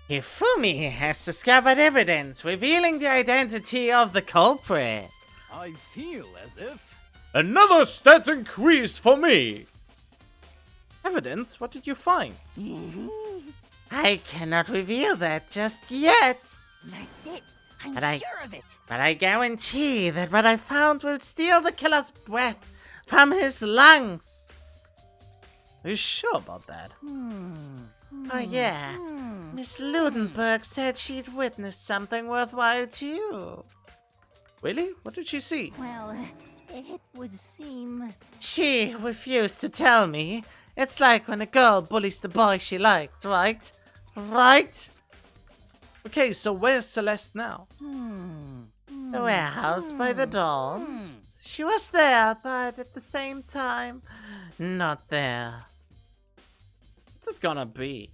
Hifumi has discovered evidence revealing the identity of the culprit. I feel as if... Another stat increase for me! Evidence? What did you find? I cannot reveal that just yet. That's it. I'm But sure of it. But I guarantee that what I found will steal the killer's breath from his lungs. Are you sure about that? Oh yeah, Miss Ludenberg said she'd witnessed something worthwhile too. Really? What did she see? Well, it would seem... She refused to tell me. It's like when a girl bullies the boy she likes, right? Right? Okay, so where's Celeste now? The warehouse by the dorms. She was there, but at the same time, not there. What's it gonna be?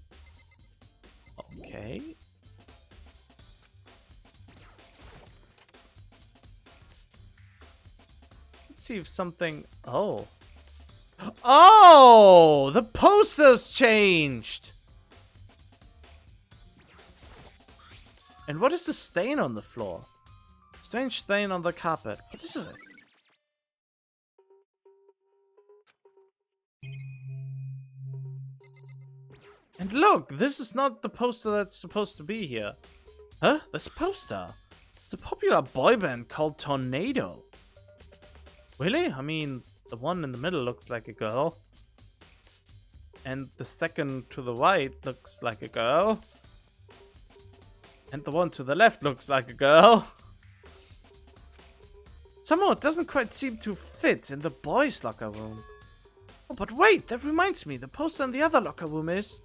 Okay. Let's see if something... Oh. Oh! The poster's changed! And what is the stain on the floor? Strange stain on the carpet. What is it? And look, this is not the poster that's supposed to be here. Huh? This poster? It's a popular boy band called Tornado. Really? I mean, the one in the middle looks like a girl. And the second to the right looks like a girl. And the one to the left looks like a girl. Somehow it doesn't quite seem to fit in the boys' locker room. Oh, but wait, that reminds me, the poster in the other locker room is...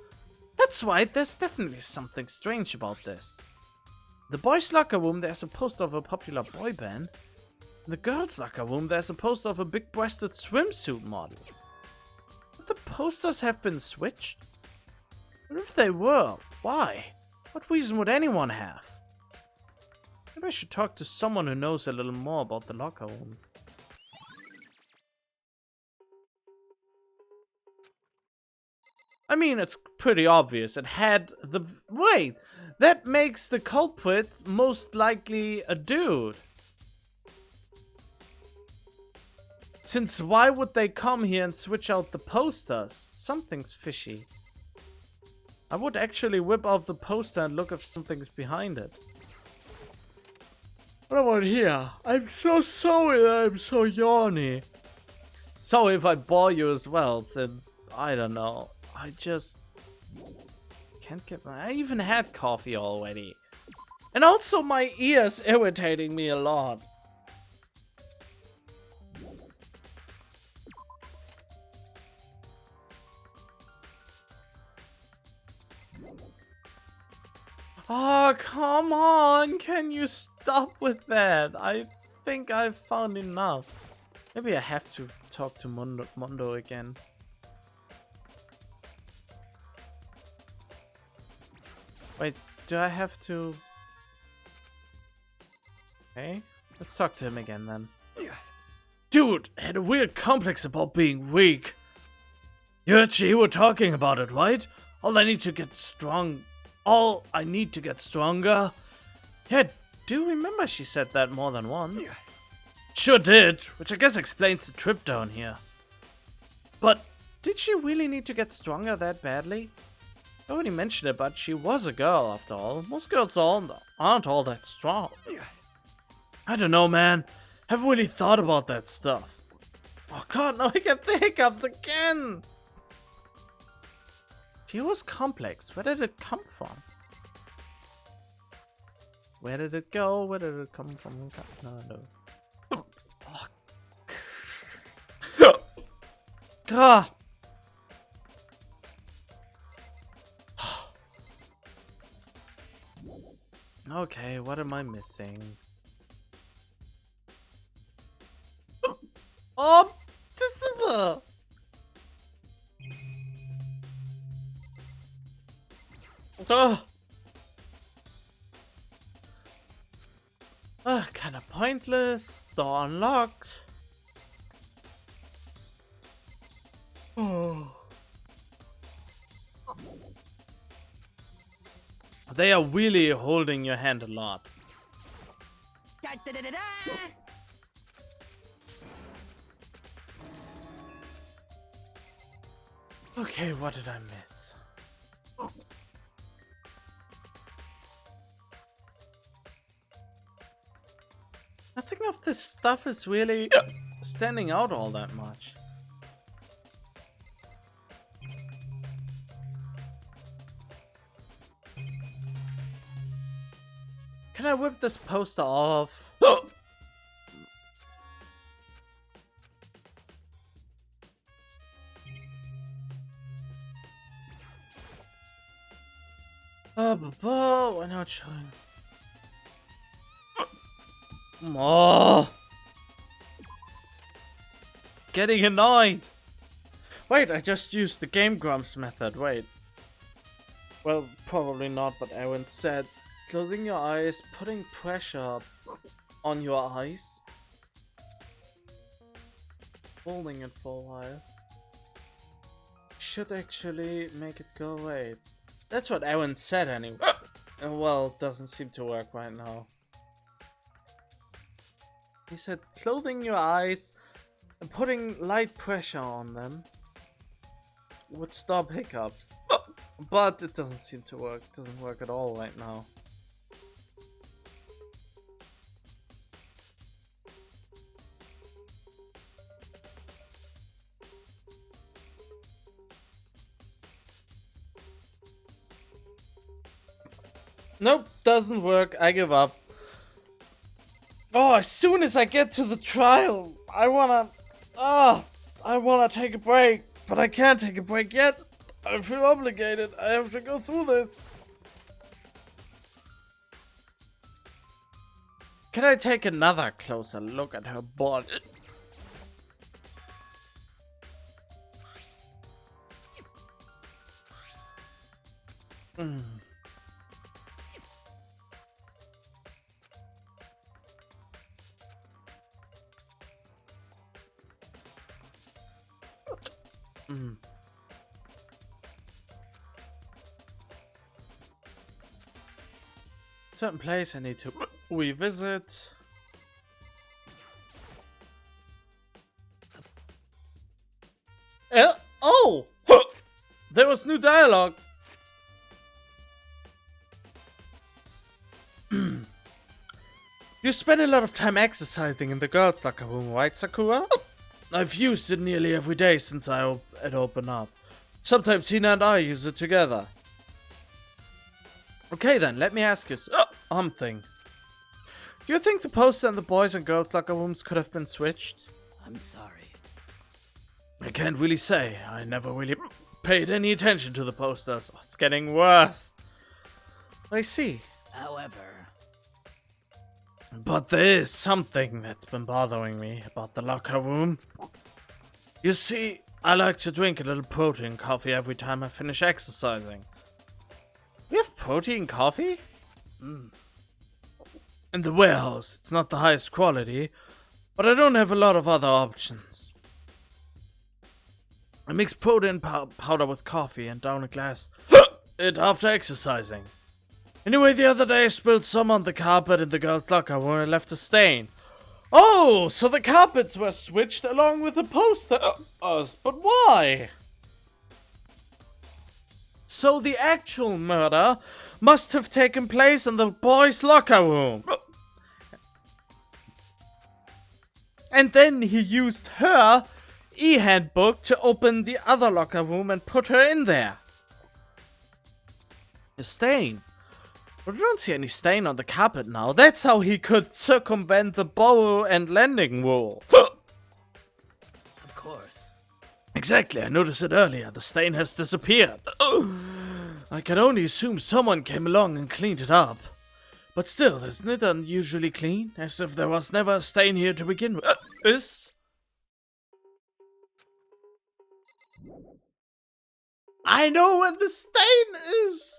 That's right, there's definitely something strange about this. In the boys' locker room, there's a poster of a popular boy band. In the girls' locker room, there's a poster of a big-breasted swimsuit model. Would the posters have been switched? Or if they were, why? What reason would anyone have? Maybe I should talk to someone who knows a little more about the locker rooms. I mean, it's pretty obvious. It had the... Wait! That makes the culprit most likely a dude. Since why would they come here and switch out the posters? Something's fishy. I would actually whip out the poster and look if something's behind it. What about here? I'm so sorry that I'm so yawny. Sorry if I bore you as well, since, I don't know, I just can't get my... I even had coffee already. And also my ears irritating me a lot. Oh, come on! Can you stop with that? I think I've found enough. Maybe I have to talk to Mondo again. Wait, do I have to... Okay, let's talk to him again then. Dude, I had a weird complex about being weak. You actually were talking about it, right? All I need to get stronger. Yeah, do you remember she said that more than once? Sure did, which I guess explains the trip down here. But did she really need to get stronger that badly? I already mentioned it, but she was a girl after all. Most girls aren't all that strong. I don't know, man. Haven't really thought about that stuff. Oh god, now I get the hiccups again! She was complex. Where did it come from? Where did it go? Where did it come from? No. Oh. God. Okay, what am I missing? Oh, this kind of pointless. Door unlocked. Oh. They are really holding your hand a lot. Da, da, da, da, da. Okay, what did I miss? Nothing of this stuff is really standing out all that much. Can I whip this poster off? Why not showing? Oh, getting annoyed. Wait, I just used the Game Grumps method. Wait. Well, probably not, but Aaron said closing your eyes, putting pressure on your eyes, holding it for a while, should actually make it go away. That's what Aaron said anyway. Well, it doesn't seem to work right now. He said closing your eyes and putting light pressure on them would stop hiccups. But it doesn't seem to work. It doesn't work at all right now. Nope, doesn't work. I give up. Oh, as soon as I get to the trial, I wanna take a break, but I can't take a break yet. I feel obligated. I have to go through this. Can I take another closer look at her body? certain place I need to revisit. Oh! There was new dialogue. You spend a lot of time exercising in the girls' locker room, right, Sakura? I've used it nearly every day since it opened up. Sometimes Hina and I use it together. Okay then, let me ask you something. Do you think the poster in the boys' and girls' locker rooms could have been switched? I'm sorry. I can't really say. I never really paid any attention to the posters. Oh, it's getting worse. I see. However, But there is something that's been bothering me about the locker room. You see, I like to drink a little protein coffee every time I finish exercising. We have protein coffee? In the warehouse, it's not the highest quality, but I don't have a lot of other options. I mix protein powder with coffee and down a glass it after exercising. Anyway, the other day I spilled some on the carpet in the girls' locker room and I left a stain. Oh, so the carpets were switched along with the posters, but why? So the actual murder must have taken place in the boys' locker room. And then he used her e-handbook to open the other locker room and put her in there. A stain. But I don't see any stain on the carpet now. That's how he could circumvent the borrow and lending rule. of course. Exactly, I noticed it earlier. The stain has disappeared. I can only assume someone came along and cleaned it up. But still, isn't it unusually clean? As if there was never a stain here to begin with. I know where the stain is!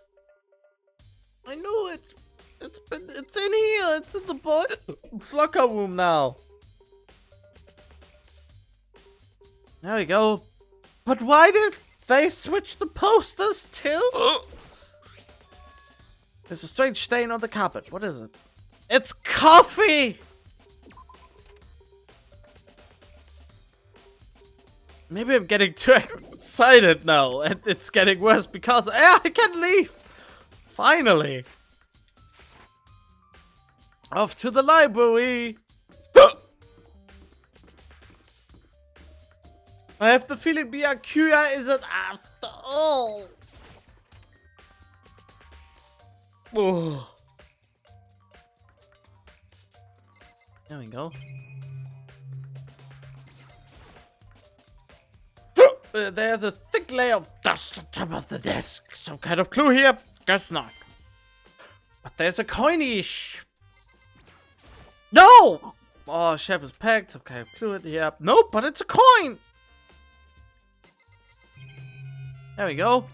I know it. It's in here. It's in the boys' locker room now. There we go. But why did they switch the posters too? There's a strange stain on the carpet. What is it? It's coffee! Maybe I'm getting too excited now, and it's getting worse because I can't leave! Finally! Off to the library! I have the feeling Byakuya isn't after all! Oh. There we go. There's a thick layer of dust on top of the desk. Some kind of clue here? Guess not. But there's a coinish. No! Oh, chef is packed. Some kind of clue here. Nope, but it's a coin. There we go.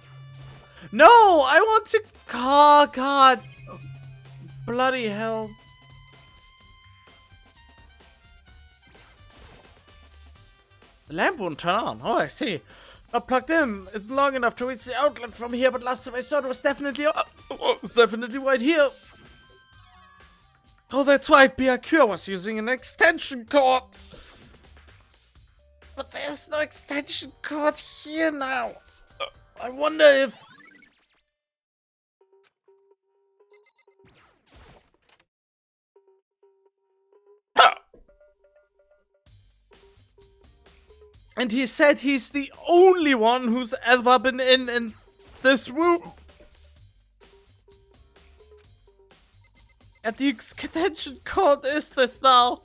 No, I want to. Oh, God. Bloody hell. The lamp won't turn on. Oh, I see. Not plugged in. It's long enough to reach the outlet from here, but last time I saw it was definitely... it's definitely right here. Oh, that's right. Byakuya was using an extension cord. But there's no extension cord here now. I wonder if... And he said he's the only one who's ever been in this room. And the extension cord is this now.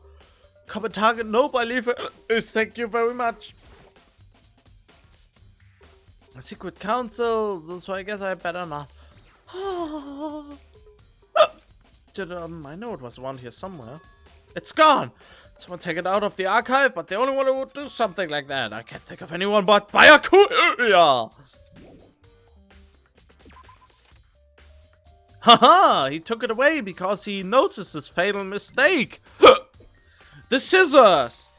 Common target, nope, I leave it. Thank you very much. A secret council, so I guess I better not. I know it was around here somewhere. It's gone! Someone take it out of the archive, but the only one who would do something like that. I can't think of anyone but Byakuya! Haha! He took it away because he noticed his fatal mistake! The scissors!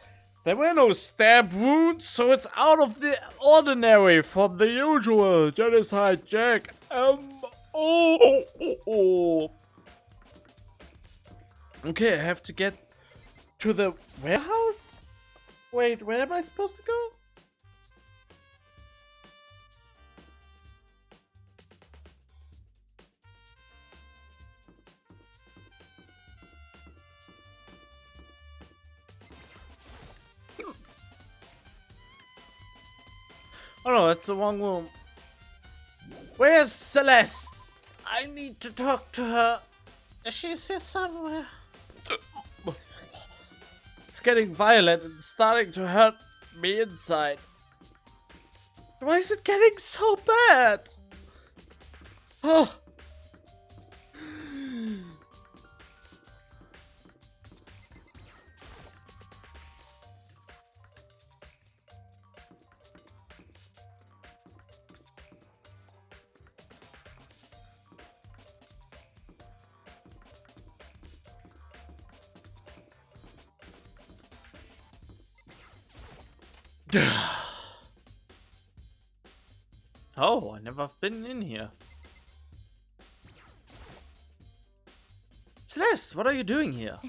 There were no stab wounds, so it's out of the ordinary from the usual Genocide Jack. Okay, I have to get to the warehouse? Wait, where am I supposed to go? Oh no, that's the wrong room. Where's Celeste? I need to talk to her. She's here somewhere. It's getting violent and starting to hurt me inside. Why is it getting so bad? Oh. Oh, I never have been in here. Celeste, what are you doing here?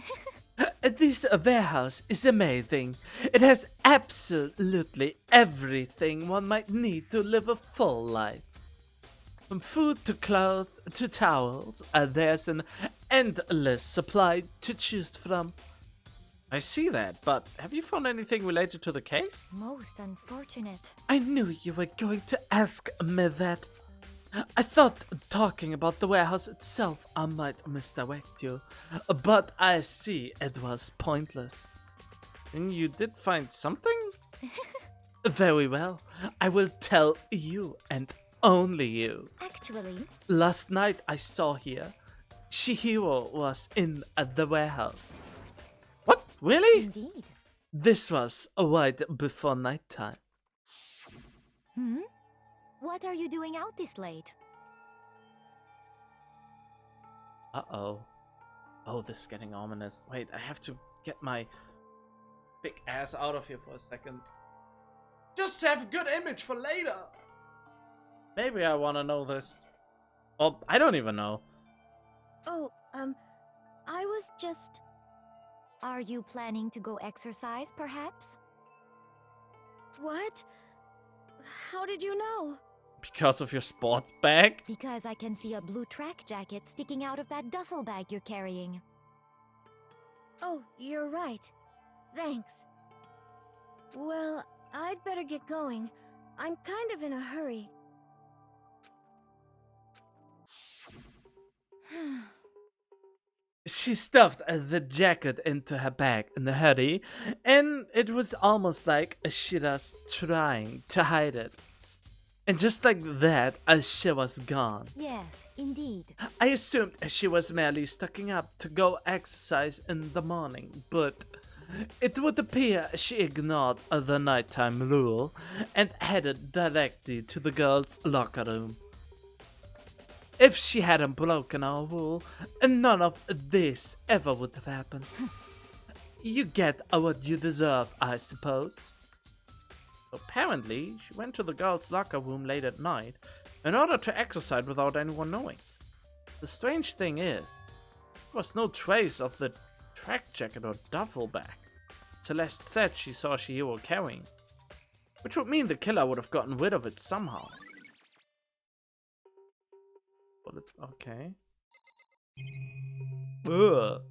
This warehouse is amazing. It has absolutely everything one might need to live a full life. From food to clothes to towels, there's an endless supply to choose from. I see that, but have you found anything related to the case? Most unfortunate. I knew you were going to ask me that. I thought talking about the warehouse itself I might misdirect you, but I see it was pointless. And you did find something? Very well, I will tell you and only you. Actually, Last night I saw here, Shihiro was in the warehouse. What? Really? indeed. This was right before nighttime. Hmm? What are you doing out this late? Uh-oh. Oh, this is getting ominous. Wait, I have to get my big ass out of here for a second. Just to have a good image for later. Maybe I want to know this. Oh, I don't even know. Oh, I was just... Are you planning to go exercise, perhaps? What? How did you know? Because of your sports bag? Because I can see a blue track jacket sticking out of that duffel bag you're carrying. Oh, you're right. Thanks. Well, I'd better get going. I'm kind of in a hurry. She stuffed the jacket into her bag in a hurry, and it was almost like she was trying to hide it. And just like that, she was gone. Yes, indeed. I assumed she was merely stocking up to go exercise in the morning, but it would appear she ignored the nighttime rule and headed directly to the girls' locker room. If she hadn't broken our rule, none of this ever would have happened. You get what you deserve, I suppose. Apparently, she went to the girls' locker room late at night in order to exercise without anyone knowing. The strange thing is, there was no trace of the track jacket or duffel bag Celeste said she saw Shihiro carrying, which would mean the killer would have gotten rid of it somehow. But it's okay. Ugh.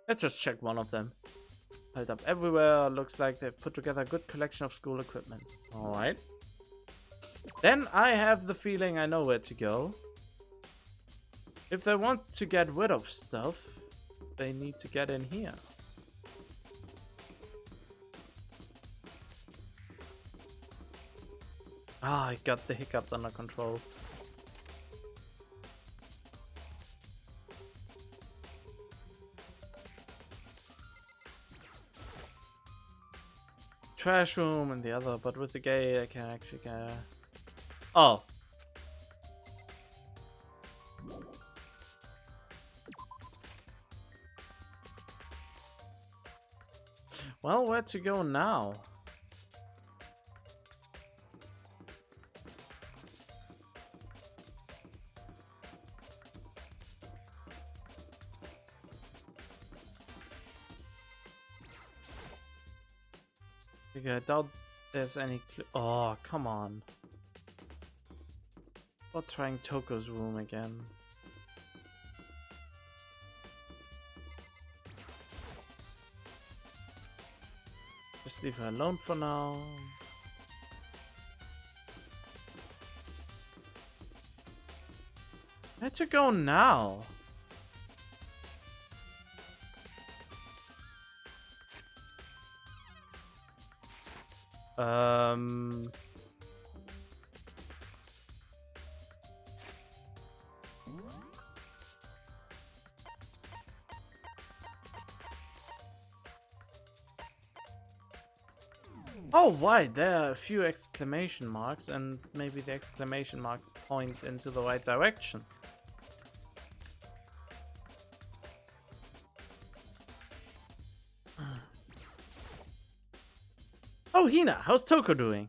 Let's just check one of them. Piled up everywhere, looks like they've put together a good collection of school equipment. Alright. Then I have the feeling I know where to go. If they want to get rid of stuff, they need to get in here. Ah, I got the hiccups under control. Trash room and the other, but with the gate I can actually get... Oh. Well, where to go now? Okay, I doubt there's any oh, come on. Or trying Toko's room again. Just leave her alone for now. Where to go now? Oh, why? There are a few exclamation marks, and maybe the exclamation marks point into the right direction. Oh, Hina, how's Toko doing?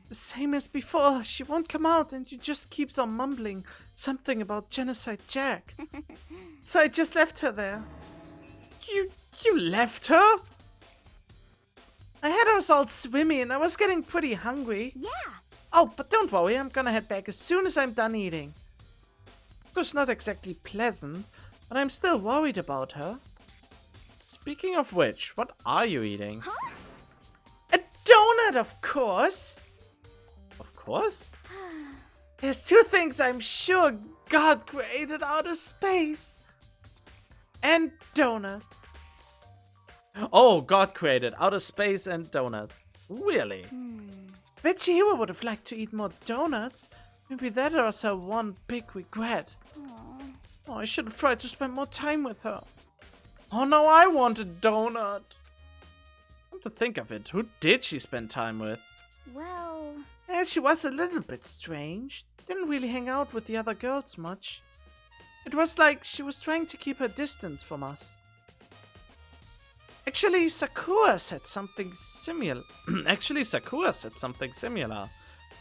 The same as before. She won't come out, and she just keeps on mumbling something about Genocide Jack. So I just left her there. You left her? I had us all swimmy, and I was getting pretty hungry. Yeah. Oh, but don't worry, I'm gonna head back as soon as I'm done eating. Of course, not exactly pleasant, but I'm still worried about her. Speaking of which, what are you eating? Huh? A donut, of course! Of course? There's two things I'm sure God created out of space. And donuts. Oh, God created outer space and donuts. Really? Bet Chihiro would have liked to eat more donuts. Maybe that was her one big regret. Oh, I should have tried to spend more time with her. Oh no, I want a donut. Come to think of it, who did she spend time with? Well, And she was a little bit strange. Didn't really hang out with the other girls much. It was like she was trying to keep her distance from us. Actually, Sakura said something similar.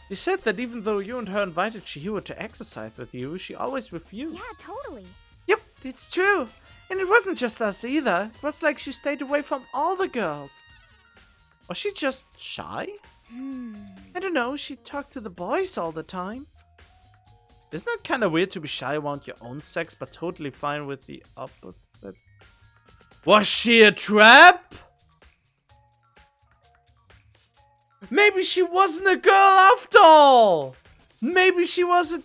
She said that even though you and her invited Chihiro to exercise with you, she always refused. yeah, totally. Yep, it's true. And it wasn't just us either. It was like she stayed away from all the girls. Was she just shy? I don't know, she talked to the boys all the time. Isn't that kind of weird to be shy around your own sex, but totally fine with the opposite? Was she a trap? Maybe she wasn't a girl after all. Maybe she was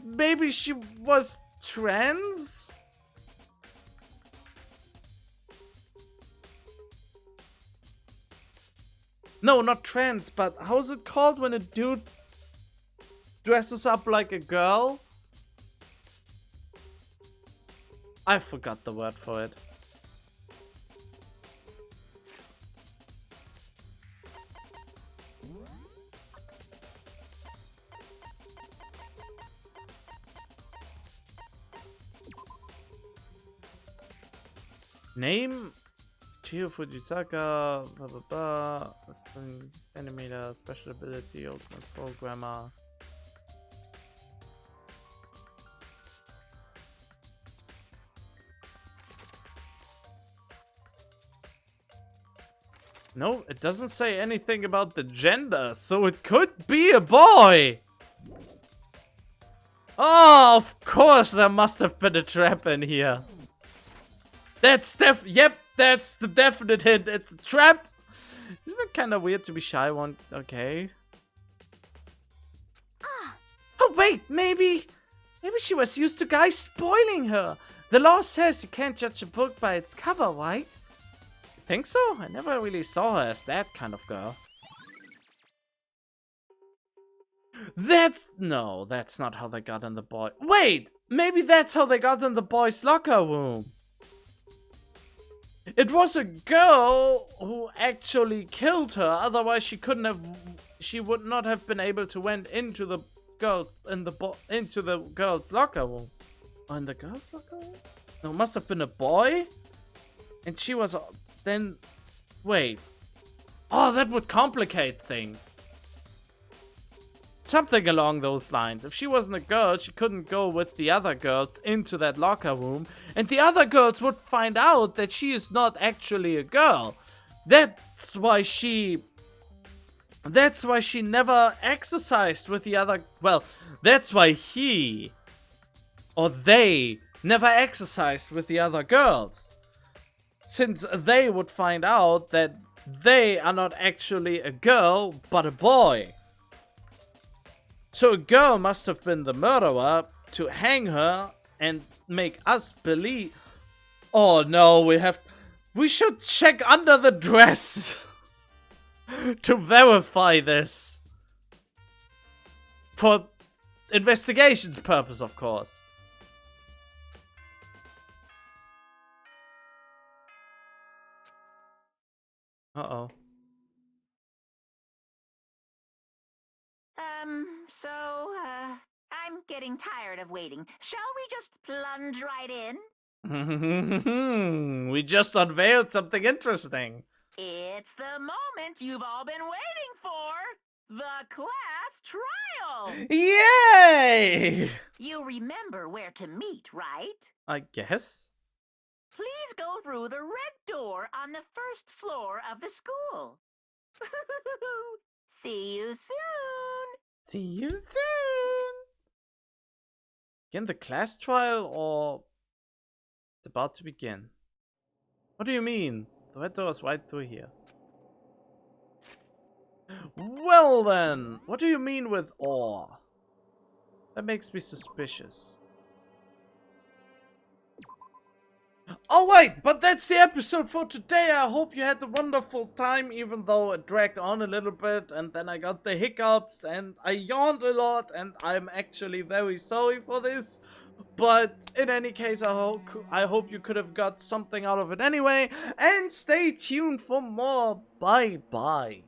maybe she was trans? No, not trans, but how's it called when a dude dresses up like a girl? I forgot the word for it. Name? Chio Fujitaka, blah blah blah, animator, special ability, ultimate programmer. No, it doesn't say anything about the gender, so it could be a boy! Oh, of course there must have been a trap in here. That's yep, that's the definite hint. It's a trap. Isn't it kind of weird to be shy one? Okay. Oh wait, maybe she was used to guys spoiling her. The law says you can't judge a book by its cover, right? Think so? I never really saw her as that kind of girl. That's not how they got in the boy. Wait, maybe that's how they got in the boys' locker room. It was a girl who actually killed her. Otherwise, she would not have been able to went into the girls' locker room. Oh, in the girls' locker room? No, it must have been a boy. And she was then. Wait. Oh, that would complicate things. Something along those lines. If she wasn't a girl, she couldn't go with the other girls into that locker room. And the other girls would find out that she is not actually a girl. That's why she never exercised with the other. Well, that's why he or they never exercised with the other girls. Since they would find out that they are not actually a girl, but a boy. So a girl must have been the murderer to hang her and make us believe. Oh no, we should check under the dress to verify this. For investigation's purpose, of course. Uh-oh. I'm getting tired of waiting. Shall we just plunge right in? We just unveiled something interesting. It's the moment you've all been waiting for. The class trial. Yay! You remember where to meet, right? I guess. Please go through the red door on the first floor of the school. See you soon. See you soon. Again, the class trial, or it's about to begin? What do you mean? The red door is right through here. Well then, what do you mean with awe? That makes me suspicious. Alright, but that's the episode for today. I hope you had a wonderful time, even though it dragged on a little bit, and then I got the hiccups, and I yawned a lot, and I'm actually very sorry for this. But in any case, I hope you could have got something out of it anyway, and stay tuned for more. Bye bye.